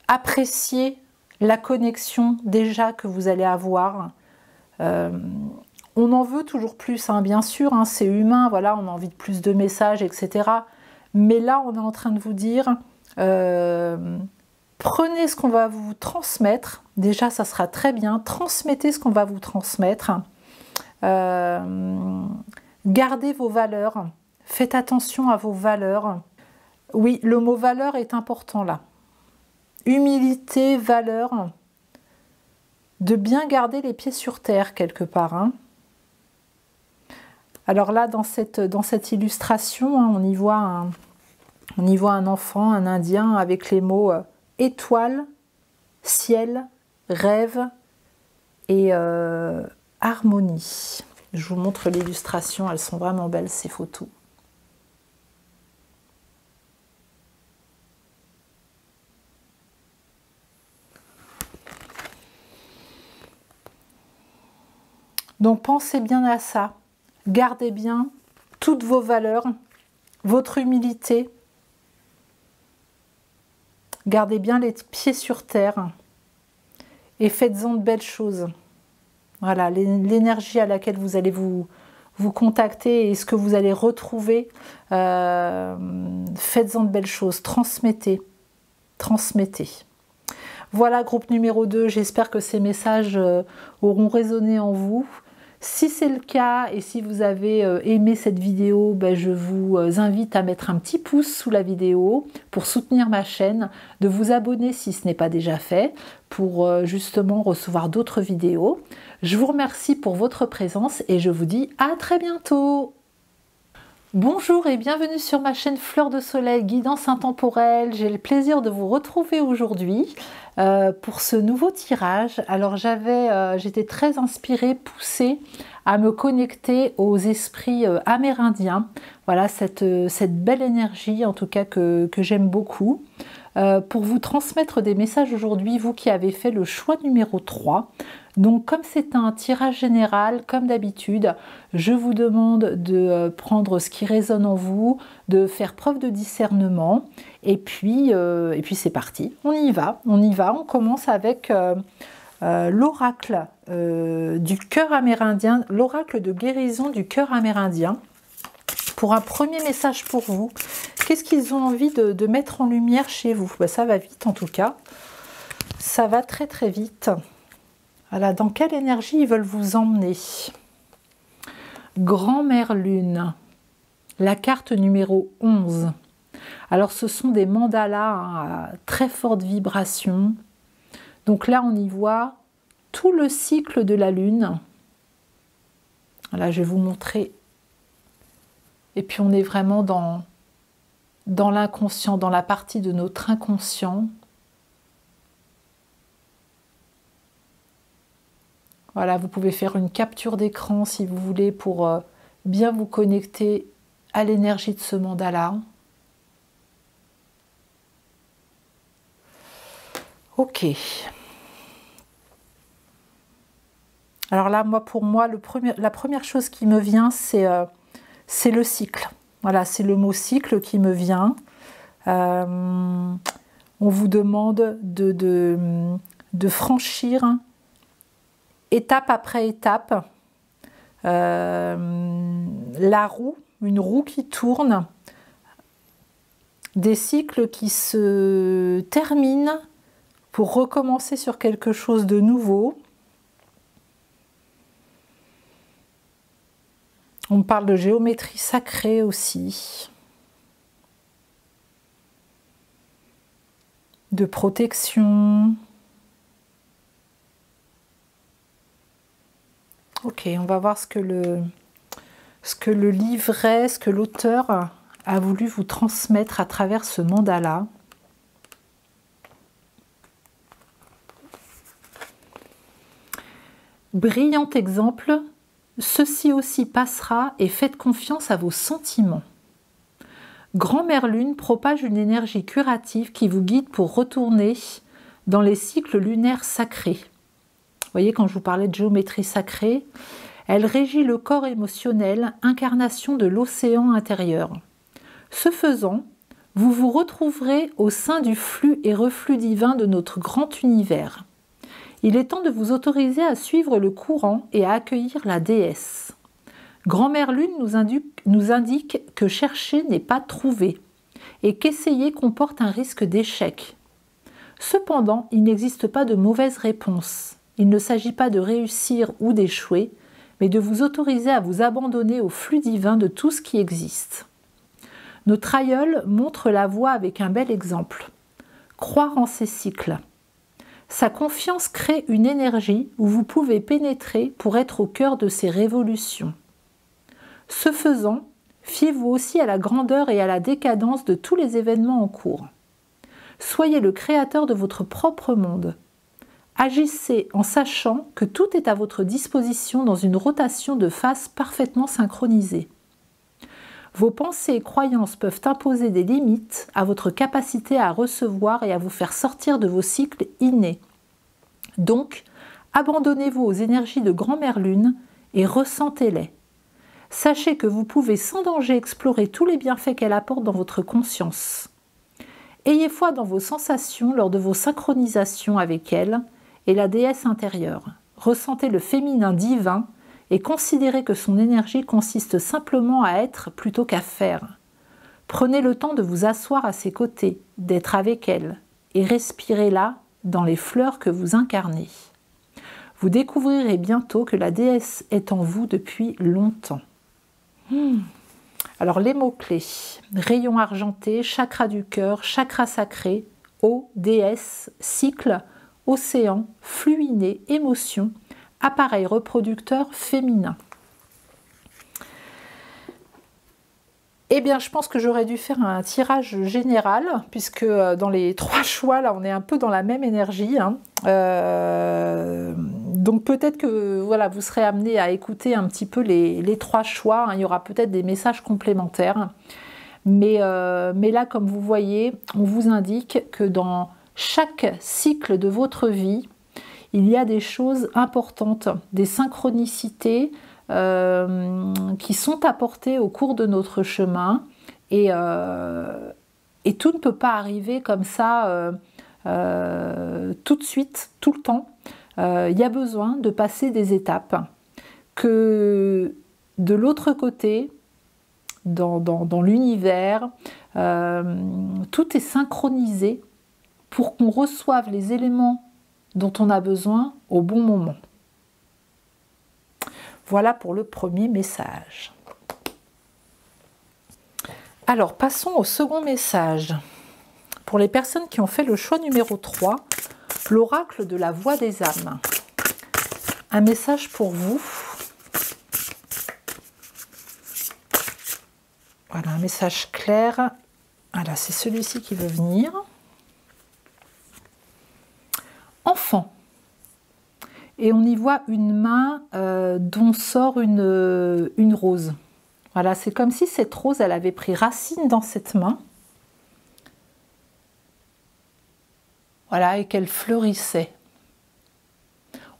appréciez la connexion déjà que vous allez avoir. On en veut toujours plus, hein, bien sûr, hein, c'est humain, voilà, on a envie de plus de messages, etc. Mais là, on est en train de vous dire, prenez ce qu'on va vous transmettre, déjà ça sera très bien, transmettez ce qu'on va vous transmettre, gardez vos valeurs, faites attention à vos valeurs. Oui, le mot valeur est important là. Humilité, valeur, de bien garder les pieds sur terre quelque part, hein. Alors là, dans cette illustration, hein, on y voit un enfant, un Indien, avec les mots étoile, ciel, rêve et harmonie. Je vous montre l'illustration, elles sont vraiment belles ces photos. Donc pensez bien à ça. Gardez bien toutes vos valeurs, votre humilité. Gardez bien les pieds sur terre et faites-en de belles choses. Voilà, l'énergie à laquelle vous allez vous contacter et ce que vous allez retrouver, faites-en de belles choses, transmettez. Voilà, groupe numéro 2, j'espère que ces messages auront résonné en vous. Si c'est le cas et si vous avez aimé cette vidéo, je vous invite à mettre un petit pouce sous la vidéo pour soutenir ma chaîne, de vous abonner si ce n'est pas déjà fait pour justement recevoir d'autres vidéos. Je vous remercie pour votre présence et je vous dis à très bientôt. Bonjour et bienvenue sur ma chaîne Fleur de Soleil, guidance intemporelle. J'ai le plaisir de vous retrouver aujourd'hui pour ce nouveau tirage. Alors j'étais très inspirée, poussée à me connecter aux esprits amérindiens. Voilà, cette belle énergie en tout cas que j'aime beaucoup. Pour vous transmettre des messages aujourd'hui, vous qui avez fait le choix numéro 3. Donc comme c'est un tirage général, comme d'habitude, je vous demande de prendre ce qui résonne en vous, de faire preuve de discernement, et puis c'est parti, on y va, on commence avec l'oracle du cœur amérindien, l'oracle de guérison du cœur amérindien. Pour un premier message pour vous, qu'est-ce qu'ils ont envie de mettre en lumière chez vous? Ça va vite en tout cas, ça va très très vite. Voilà, dans quelle énergie ils veulent vous emmener? Grand-mère Lune, la carte numéro 11. Alors ce sont des mandalas à très forte vibration. Donc là on y voit tout le cycle de la Lune. Là, je vais vous montrer. Et puis, on est vraiment dans l'inconscient, dans la partie de notre inconscient. Voilà, vous pouvez faire une capture d'écran si vous voulez pour bien vous connecter à l'énergie de ce mandala. Ok. Alors là, pour moi, la première chose qui me vient, c'est le cycle. Voilà, c'est le mot cycle qui me vient. On vous demande de franchir étape après étape la roue, une roue qui tourne, des cycles qui se terminent pour recommencer sur quelque chose de nouveau. On parle de géométrie sacrée aussi, de protection. Ok, on va voir ce que le livret, ce que l'auteur a voulu vous transmettre à travers ce mandala. Brillant exemple, ceci aussi passera et faites confiance à vos sentiments. Grand-mère Lune propage une énergie curative qui vous guide pour retourner dans les cycles lunaires sacrés. Vous voyez, quand je vous parlais de géométrie sacrée, elle régit le corps émotionnel, incarnation de l'océan intérieur. Ce faisant, vous vous retrouverez au sein du flux et reflux divin de notre grand univers. Il est temps de vous autoriser à suivre le courant et à accueillir la déesse. Grand-mère Lune nous indique que chercher n'est pas trouver et qu'essayer comporte un risque d'échec. Cependant, il n'existe pas de mauvaise réponse. Il ne s'agit pas de réussir ou d'échouer, mais de vous autoriser à vous abandonner au flux divin de tout ce qui existe. Notre aïeul montre la voie avec un bel exemple. Croire en ces cycles. Sa confiance crée une énergie où vous pouvez pénétrer pour être au cœur de ces révolutions. Ce faisant, fiez-vous aussi à la grandeur et à la décadence de tous les événements en cours. Soyez le créateur de votre propre monde. Agissez en sachant que tout est à votre disposition dans une rotation de phase parfaitement synchronisée. Vos pensées et croyances peuvent imposer des limites à votre capacité à recevoir et à vous faire sortir de vos cycles innés. Donc, abandonnez-vous aux énergies de Grand-mère Lune et ressentez-les. Sachez que vous pouvez sans danger explorer tous les bienfaits qu'elle apporte dans votre conscience. Ayez foi dans vos sensations lors de vos synchronisations avec elle et la déesse intérieure. Ressentez le féminin divin et considérez que son énergie consiste simplement à être plutôt qu'à faire. Prenez le temps de vous asseoir à ses côtés, d'être avec elle, et respirez-la dans les fleurs que vous incarnez. Vous découvrirez bientôt que la déesse est en vous depuis longtemps. Alors les mots-clés, rayon argenté, chakra du cœur, chakra sacré, eau, déesse, cycle, océan, flux inné, émotion, appareil reproducteur féminin. Eh bien, je pense que j'aurais dû faire un tirage général, puisque dans les 3 choix, là, on est un peu dans la même énergie. Donc peut-être que voilà, vous serez amené à écouter un petit peu les 3 choix. Il y aura peut-être des messages complémentaires. Mais là, comme vous voyez, on vous indique que dans chaque cycle de votre vie, il y a des choses importantes, des synchronicités qui sont apportées au cours de notre chemin et tout ne peut pas arriver comme ça tout de suite, tout le temps. Il y a besoin de passer des étapes, que de l'autre côté, dans l'univers, tout est synchronisé pour qu'on reçoive les éléments dont on a besoin au bon moment. Voilà pour le premier message. Alors, passons au second message. Pour les personnes qui ont fait le choix numéro 3, l'oracle de la voix des âmes. un message pour vous. Voilà, un message clair. Voilà, c'est celui-ci qui veut venir. Enfant. Et on y voit une main dont sort une rose. Voilà, c'est comme si cette rose, elle avait pris racine dans cette main. Voilà, et qu'elle fleurissait.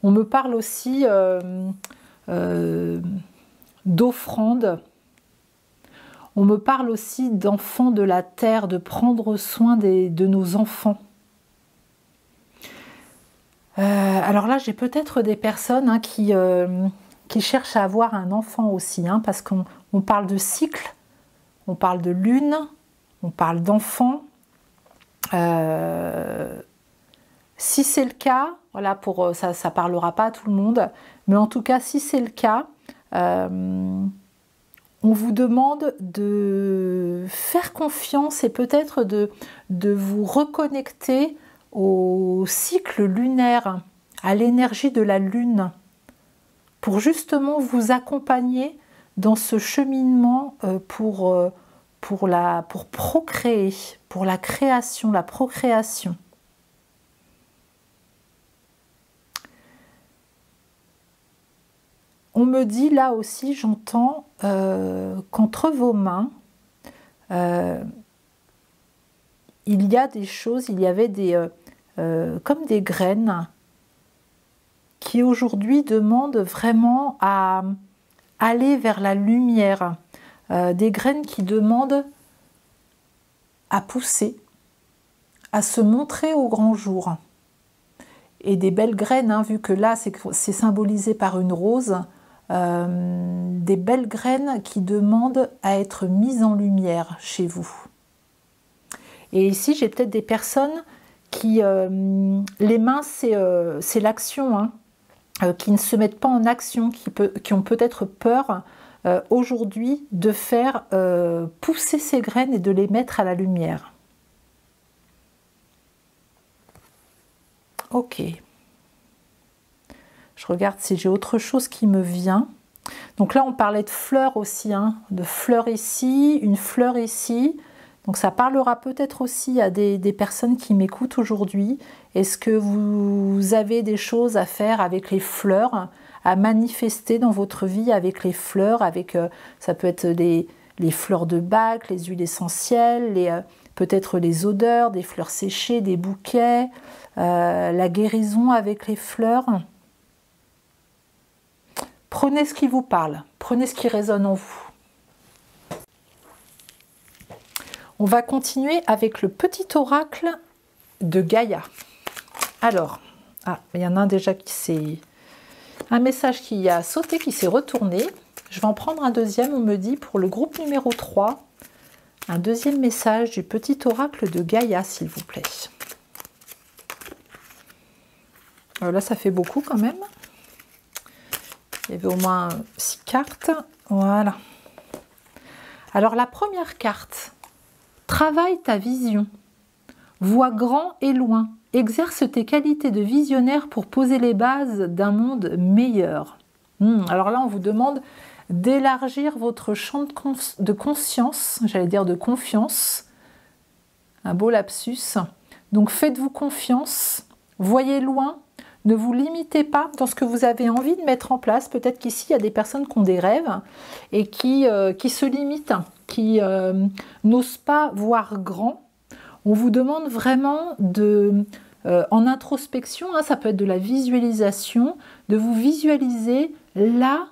On me parle aussi d'offrande. On me parle aussi d'enfants de la terre, de prendre soin de nos enfants. Alors là, j'ai peut-être des personnes qui cherchent à avoir un enfant aussi, parce qu'on parle de cycle, on parle de lune, on parle d'enfant. Si c'est le cas, voilà, ça ne parlera pas à tout le monde, mais en tout cas, si c'est le cas, on vous demande de faire confiance et peut-être de vous reconnecter au cycle lunaire, à l'énergie de la lune, pour justement vous accompagner dans ce cheminement pour procréer, pour la création, la procréation. On me dit là aussi, j'entends qu'entre vos mains, il y a des choses, il y avait comme des graines qui aujourd'hui demandent vraiment à aller vers la lumière. Des graines qui demandent à pousser, à se montrer au grand jour. Et des belles graines, vu que là c'est symbolisé par une rose, des belles graines qui demandent à être mises en lumière chez vous. Et ici, j'ai peut-être des personnes qui... les mains, c'est l'action, qui ne se mettent pas en action, qui ont peut-être peur aujourd'hui de faire pousser ces graines et de les mettre à la lumière. Ok. Je regarde si j'ai autre chose qui me vient. Donc là, on parlait de fleurs aussi, de fleurs ici, une fleur ici. Donc ça parlera peut-être aussi à des personnes qui m'écoutent aujourd'hui. Est-ce que vous avez des choses à faire avec les fleurs, à manifester dans votre vie avec les fleurs, ça peut être les fleurs de bac, les huiles essentielles, peut-être les odeurs, des fleurs séchées, des bouquets, la guérison avec les fleurs. Prenez ce qui vous parle, prenez ce qui résonne en vous. On va continuer avec le petit oracle de Gaïa. Alors, il y en a un déjà qui s'est... Un message qui a sauté, qui s'est retourné. Je vais en prendre un deuxième, on me dit, pour le groupe numéro 3. Un deuxième message du petit oracle de Gaïa, s'il vous plaît. Là, ça fait beaucoup quand même. Il y avait au moins 6 cartes. Voilà. Alors, la première carte. Travaille ta vision. Vois grand et loin. Exerce tes qualités de visionnaire pour poser les bases d'un monde meilleur. Alors là, on vous demande d'élargir votre champ de conscience, j'allais dire de confiance. Un beau lapsus. Donc, faites-vous confiance. Voyez loin. Ne vous limitez pas dans ce que vous avez envie de mettre en place. Peut-être qu'ici, il y a des personnes qui ont des rêves et qui se limitent, qui n'osent pas voir grand. On vous demande vraiment en introspection, ça peut être de la visualisation, de vous visualiser là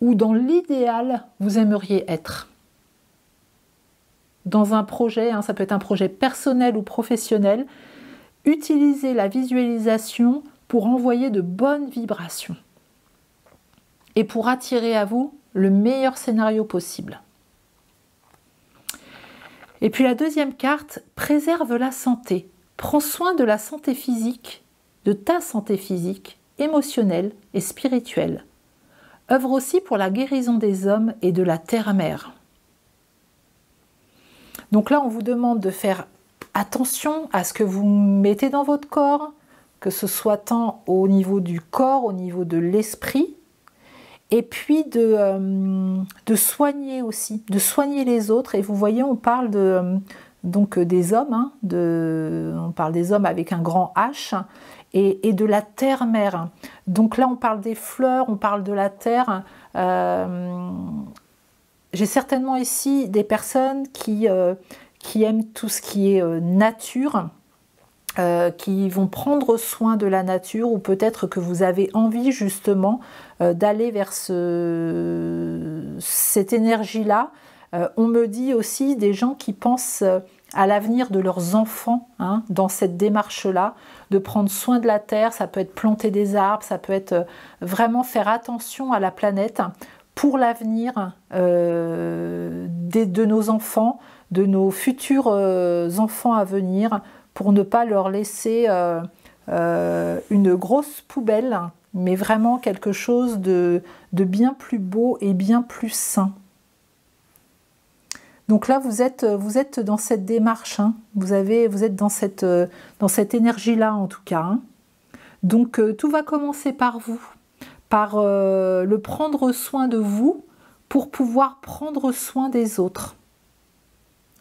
où dans l'idéal vous aimeriez être. Dans un projet, ça peut être un projet personnel ou professionnel, utilisez la visualisation pour envoyer de bonnes vibrations et pour attirer à vous le meilleur scénario possible. Et puis la deuxième carte, préserve la santé. Prends soin de la santé physique, de ta santé physique, émotionnelle et spirituelle. Œuvre aussi pour la guérison des hommes et de la terre-mère. Donc là, on vous demande de faire attention à ce que vous mettez dans votre corps, que ce soit tant au niveau du corps, au niveau de l'esprit, et puis de soigner aussi, de soigner les autres. Et vous voyez, on parle donc des hommes, hein, on parle des hommes avec un grand H, et de la terre-mère. Donc là, on parle des fleurs, on parle de la terre. J'ai certainement ici des personnes qui aiment tout ce qui est nature, qui vont prendre soin de la nature, ou peut-être que vous avez envie justement d'aller vers cette énergie-là. On me dit aussi des gens qui pensent à l'avenir de leurs enfants, hein, dans cette démarche-là, de prendre soin de la terre. Ça peut être planter des arbres, ça peut être vraiment faire attention à la planète pour l'avenir de nos enfants, de nos futurs enfants à venir, pour ne pas leur laisser une grosse poubelle, mais vraiment quelque chose de bien plus beau et bien plus sain. Donc là, vous êtes dans cette démarche, hein. Vous êtes dans cette énergie-là en tout cas, hein. Donc tout va commencer par vous, par le prendre soin de vous pour pouvoir prendre soin des autres.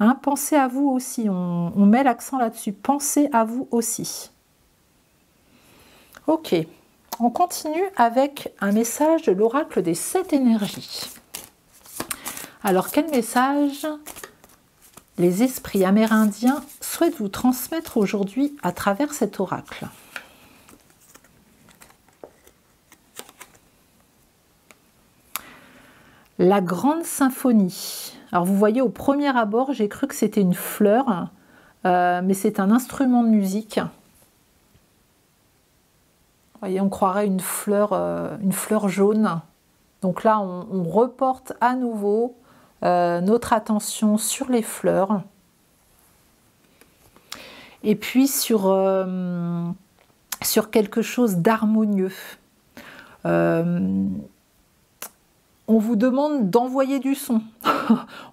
Hein, pensez à vous aussi, on met l'accent là-dessus, pensez à vous aussi. Ok, on continue avec un message de l'oracle des 7 énergies. Alors, quel message les esprits amérindiens souhaitent vous transmettre aujourd'hui à travers cet oracle? La grande symphonie. Alors, vous voyez, au premier abord, j'ai cru que c'était une fleur, mais c'est un instrument de musique. Vous voyez, on croirait une fleur jaune. Donc là, on reporte à nouveau notre attention sur les fleurs. Et puis sur quelque chose d'harmonieux. On vous demande d'envoyer du son.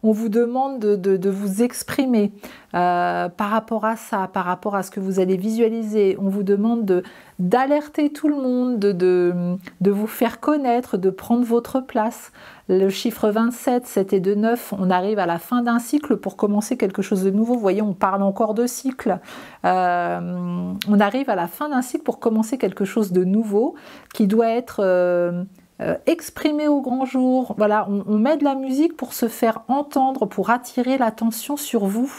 On vous demande de vous exprimer par rapport à ça, par rapport à ce que vous allez visualiser. On vous demande d'alerter tout le monde, de vous faire connaître, de prendre votre place. Le chiffre 27, 7 et 2, 9, on arrive à la fin d'un cycle pour commencer quelque chose de nouveau. Vous voyez, on parle encore de cycle. On arrive à la fin d'un cycle pour commencer quelque chose de nouveau qui doit être exprimé au grand jour. Voilà, on met de la musique pour se faire entendre, pour attirer l'attention sur vous.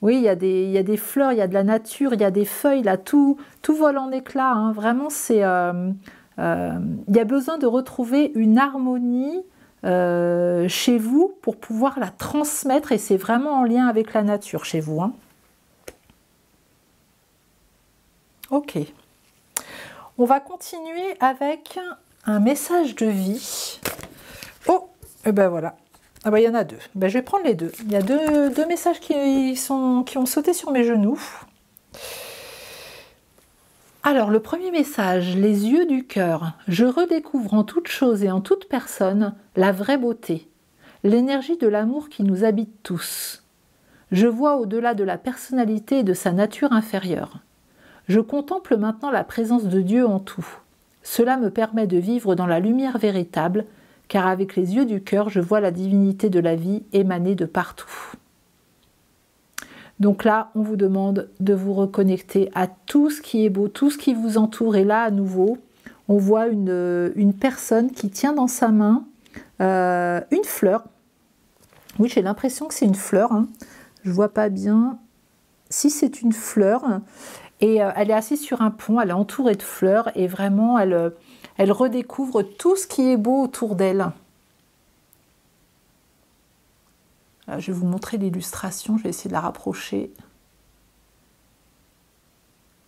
Oui, il y a des fleurs, il y a de la nature, il y a des feuilles, là, tout vole en éclats, hein. Vraiment, il y a besoin de retrouver une harmonie chez vous pour pouvoir la transmettre, et c'est vraiment en lien avec la nature chez vous, hein. Ok. On va continuer avec un message de vie. Oh, et ben voilà. Ah ben il y en a deux. Ben, je vais prendre les deux. Il y a deux messages qui ont sauté sur mes genoux. Alors, le premier message, les yeux du cœur. Je redécouvre en toute chose et en toute personne la vraie beauté, l'énergie de l'amour qui nous habite tous. Je vois au-delà de la personnalité et de sa nature inférieure. Je contemple maintenant la présence de Dieu en tout. Cela me permet de vivre dans la lumière véritable, car avec les yeux du cœur, je vois la divinité de la vie émaner de partout. Donc là, on vous demande de vous reconnecter à tout ce qui est beau, tout ce qui vous entoure. Et là, à nouveau, on voit une personne qui tient dans sa main une fleur. Oui, j'ai l'impression que c'est une fleur, hein. Je ne vois pas bien si c'est une fleur. Et elle est assise sur un pont, elle est entourée de fleurs et vraiment elle redécouvre tout ce qui est beau autour d'elle. Je vais vous montrer l'illustration, je vais essayer de la rapprocher.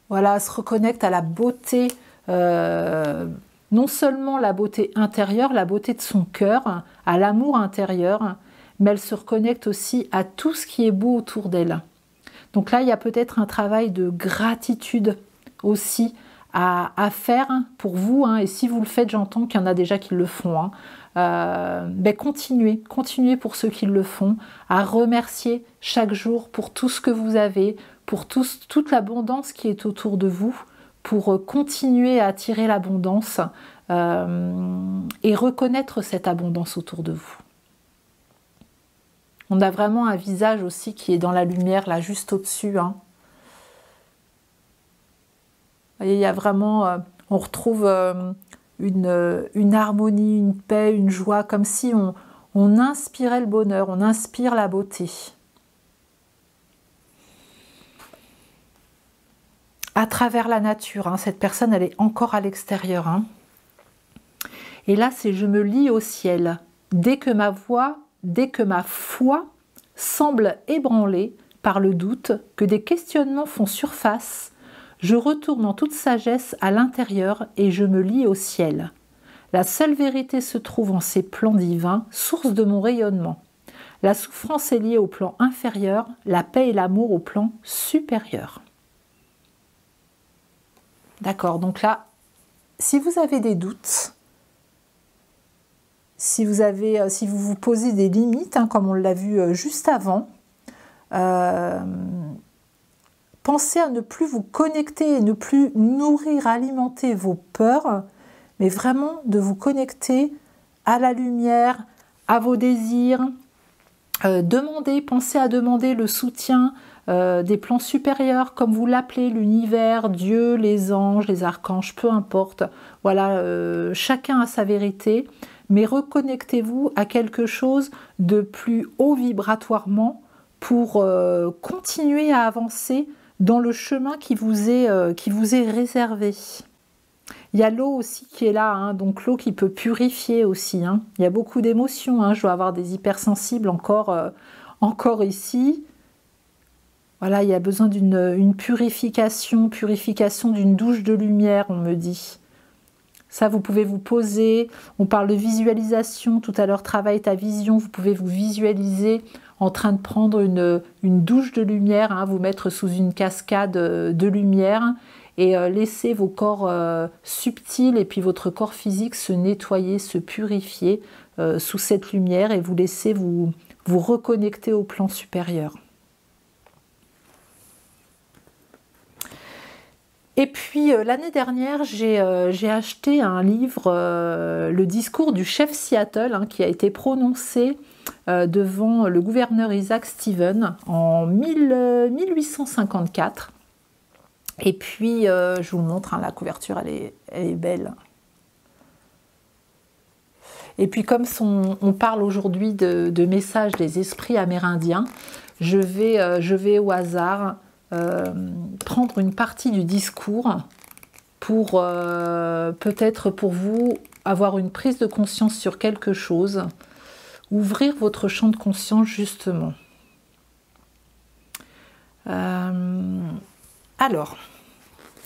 Voilà, elle se reconnecte à la beauté, non seulement la beauté intérieure, la beauté de son cœur, à l'amour intérieur, mais elle se reconnecte aussi à tout ce qui est beau autour d'elle. Donc là, il y a peut-être un travail de gratitude aussi à faire pour vous, hein. Et si vous le faites, j'entends qu'il y en a déjà qui le font, hein. Continuez pour ceux qui le font, à remercier chaque jour pour tout ce que vous avez, pour toute l'abondance qui est autour de vous, pour continuer à attirer l'abondance et reconnaître cette abondance autour de vous. On a vraiment un visage aussi qui est dans la lumière, là, juste au-dessus. Hein. Vous voyez, il y a vraiment, on retrouve une harmonie, une paix, une joie, comme si on inspirait le bonheur, on inspire la beauté. À travers la nature, hein, cette personne, elle est encore à l'extérieur. Hein. Et là, c'est « je me lie au ciel ». Dès que ma foi semble ébranlée par le doute, que des questionnements font surface, je retourne en toute sagesse à l'intérieur et je me lie au ciel. La seule vérité se trouve en ces plans divins, source de mon rayonnement. La souffrance est liée au plan inférieur, la paix et l'amour au plan supérieur. D'accord, donc là, si vous avez des doutes, si vous vous posez des limites, hein, comme on l'a vu juste avant, pensez à ne plus vous connecter et ne plus nourrir, alimenter vos peurs, mais vraiment de vous connecter à la lumière, à vos désirs. Pensez à demander le soutien des plans supérieurs, comme vous l'appelez, l'univers, Dieu, les anges, les archanges, peu importe. Voilà, chacun a sa vérité, mais reconnectez-vous à quelque chose de plus haut vibratoirement pour continuer à avancer dans le chemin qui vous est réservé. Il y a l'eau aussi qui est là, hein, donc l'eau qui peut purifier aussi. Hein. Il y a beaucoup d'émotions, hein. Je dois avoir des hypersensibles encore ici. Voilà, il y a besoin d'une purification d'une douche de lumière, on me dit. Ça, vous pouvez vous poser. On parle de visualisation. Tout à l'heure, travaille ta vision. Vous pouvez vous visualiser en train de prendre une douche de lumière, hein, vous mettre sous une cascade de lumière et laisser vos corps subtils et puis votre corps physique se nettoyer, se purifier sous cette lumière et vous laisser vous reconnecter au plan supérieur. Et puis l'année dernière, j'ai acheté un livre, le discours du chef Seattle, hein, qui a été prononcé devant le gouverneur Isaac Stevens en 1854. Et puis, je vous le montre, hein, la couverture, elle est belle. Et puis, comme on parle aujourd'hui de messages des esprits amérindiens, je vais au hasard prendre une partie du discours pour peut-être pour vous avoir une prise de conscience sur quelque chose, ouvrir votre champ de conscience justement. Alors,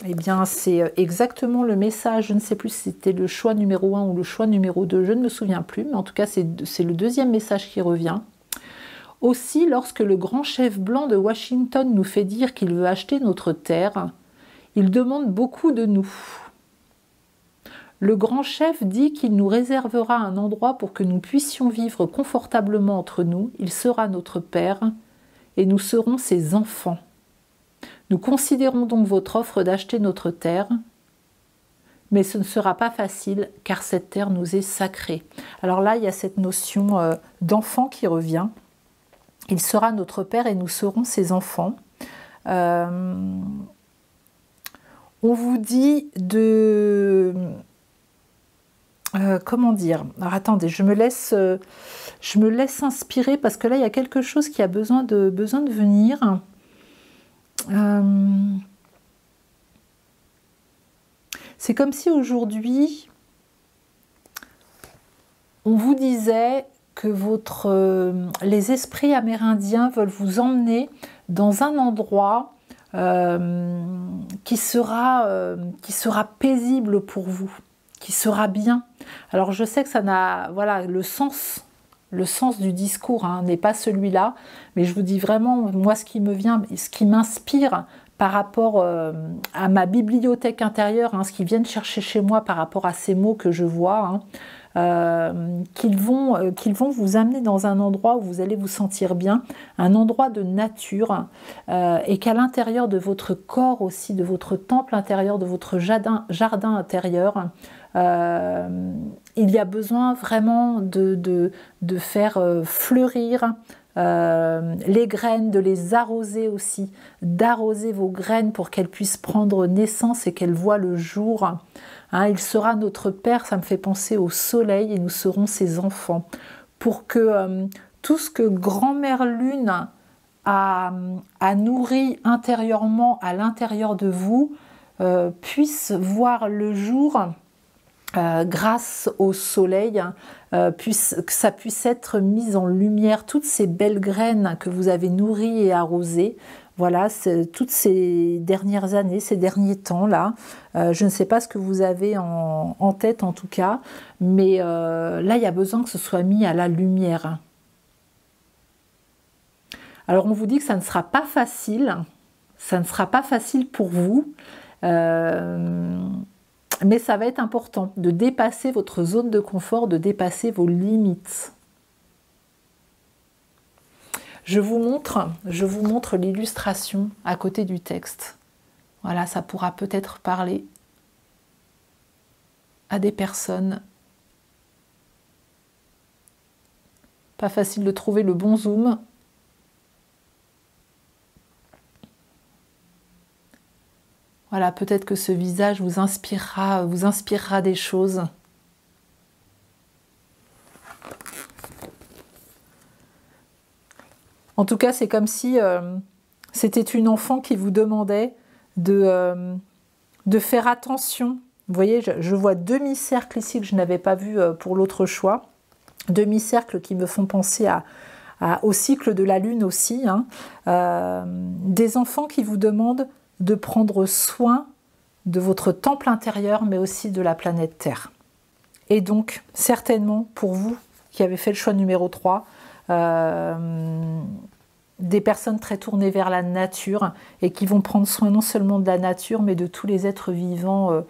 eh bien c'est exactement le message, je ne sais plus si c'était le choix numéro 1 ou le choix numéro 2, je ne me souviens plus, mais en tout cas c'est le deuxième message qui revient. Aussi, lorsque le grand chef blanc de Washington nous fait dire qu'il veut acheter notre terre, il demande beaucoup de nous. Le grand chef dit qu'il nous réservera un endroit pour que nous puissions vivre confortablement entre nous. Il sera notre père et nous serons ses enfants. Nous considérons donc votre offre d'acheter notre terre, mais ce ne sera pas facile car cette terre nous est sacrée. Alors là, il y a cette notion d'enfant qui revient. Il sera notre père et nous serons ses enfants. On vous dit de... comment dire? Alors attendez, je me laisse inspirer parce que là, il y a quelque chose qui a besoin de venir. C'est comme si aujourd'hui, on vous disait que les esprits amérindiens veulent vous emmener dans un endroit qui sera paisible pour vous, qui sera bien. Alors je sais que ça n'a, voilà, le sens du discours hein, n'est pas celui-là, mais je vous dis vraiment, moi ce qui me vient, ce qui m'inspire par rapport à ma bibliothèque intérieure, hein, ce qui vient de chercher chez moi par rapport à ces mots que je vois, hein, qu'ils vont vous amener dans un endroit où vous allez vous sentir bien, un endroit de nature, et qu'à l'intérieur de votre corps aussi, de votre temple intérieur, de votre jardin intérieur, il y a besoin vraiment de faire fleurir les graines, de les arroser aussi, d'arroser vos graines pour qu'elles puissent prendre naissance et qu'elles voient le jour. Hein, il sera notre Père, ça me fait penser au soleil, et nous serons ses enfants. Pour que tout ce que Grand-Mère Lune a nourri intérieurement à l'intérieur de vous puisse voir le jour grâce au soleil, que ça puisse être mis en lumière, toutes ces belles graines que vous avez nourries et arrosées. Voilà, toutes ces dernières années, ces derniers temps-là. Je ne sais pas ce que vous avez en tête en tout cas, mais là, il y a besoin que ce soit mis à la lumière. Alors, on vous dit que ça ne sera pas facile. Ça ne sera pas facile pour vous. Mais ça va être important de dépasser votre zone de confort, de dépasser vos limites. Je vous montre l'illustration à côté du texte. Voilà, ça pourra peut-être parler à des personnes. Pas facile de trouver le bon zoom. Voilà, peut-être que ce visage vous inspirera des choses. En tout cas, c'est comme si c'était une enfant qui vous demandait de faire attention. Vous voyez, je vois demi-cercles ici que je n'avais pas vu pour l'autre choix. Demi-cercles qui me font penser au cycle de la Lune aussi. Hein. Des enfants qui vous demandent de prendre soin de votre temple intérieur, mais aussi de la planète Terre. Et donc, certainement, pour vous qui avez fait le choix numéro 3, des personnes très tournées vers la nature et qui vont prendre soin non seulement de la nature, mais de tous les êtres vivants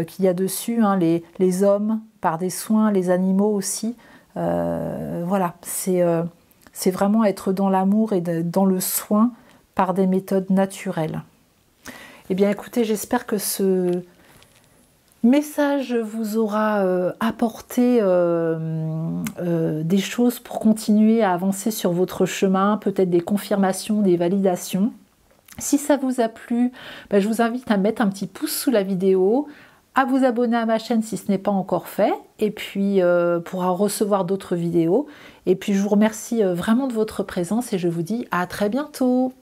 qu'il y a dessus, hein, les hommes par des soins, les animaux aussi. Voilà, c'est vraiment être dans l'amour et dans le soin par des méthodes naturelles. Eh bien, écoutez, j'espère que ce message vous aura apporté des choses pour continuer à avancer sur votre chemin, peut-être des confirmations, des validations. Si ça vous a plu, je vous invite à mettre un petit pouce sous la vidéo, à vous abonner à ma chaîne si ce n'est pas encore fait, et puis pour recevoir d'autres vidéos. Et puis je vous remercie vraiment de votre présence et je vous dis à très bientôt.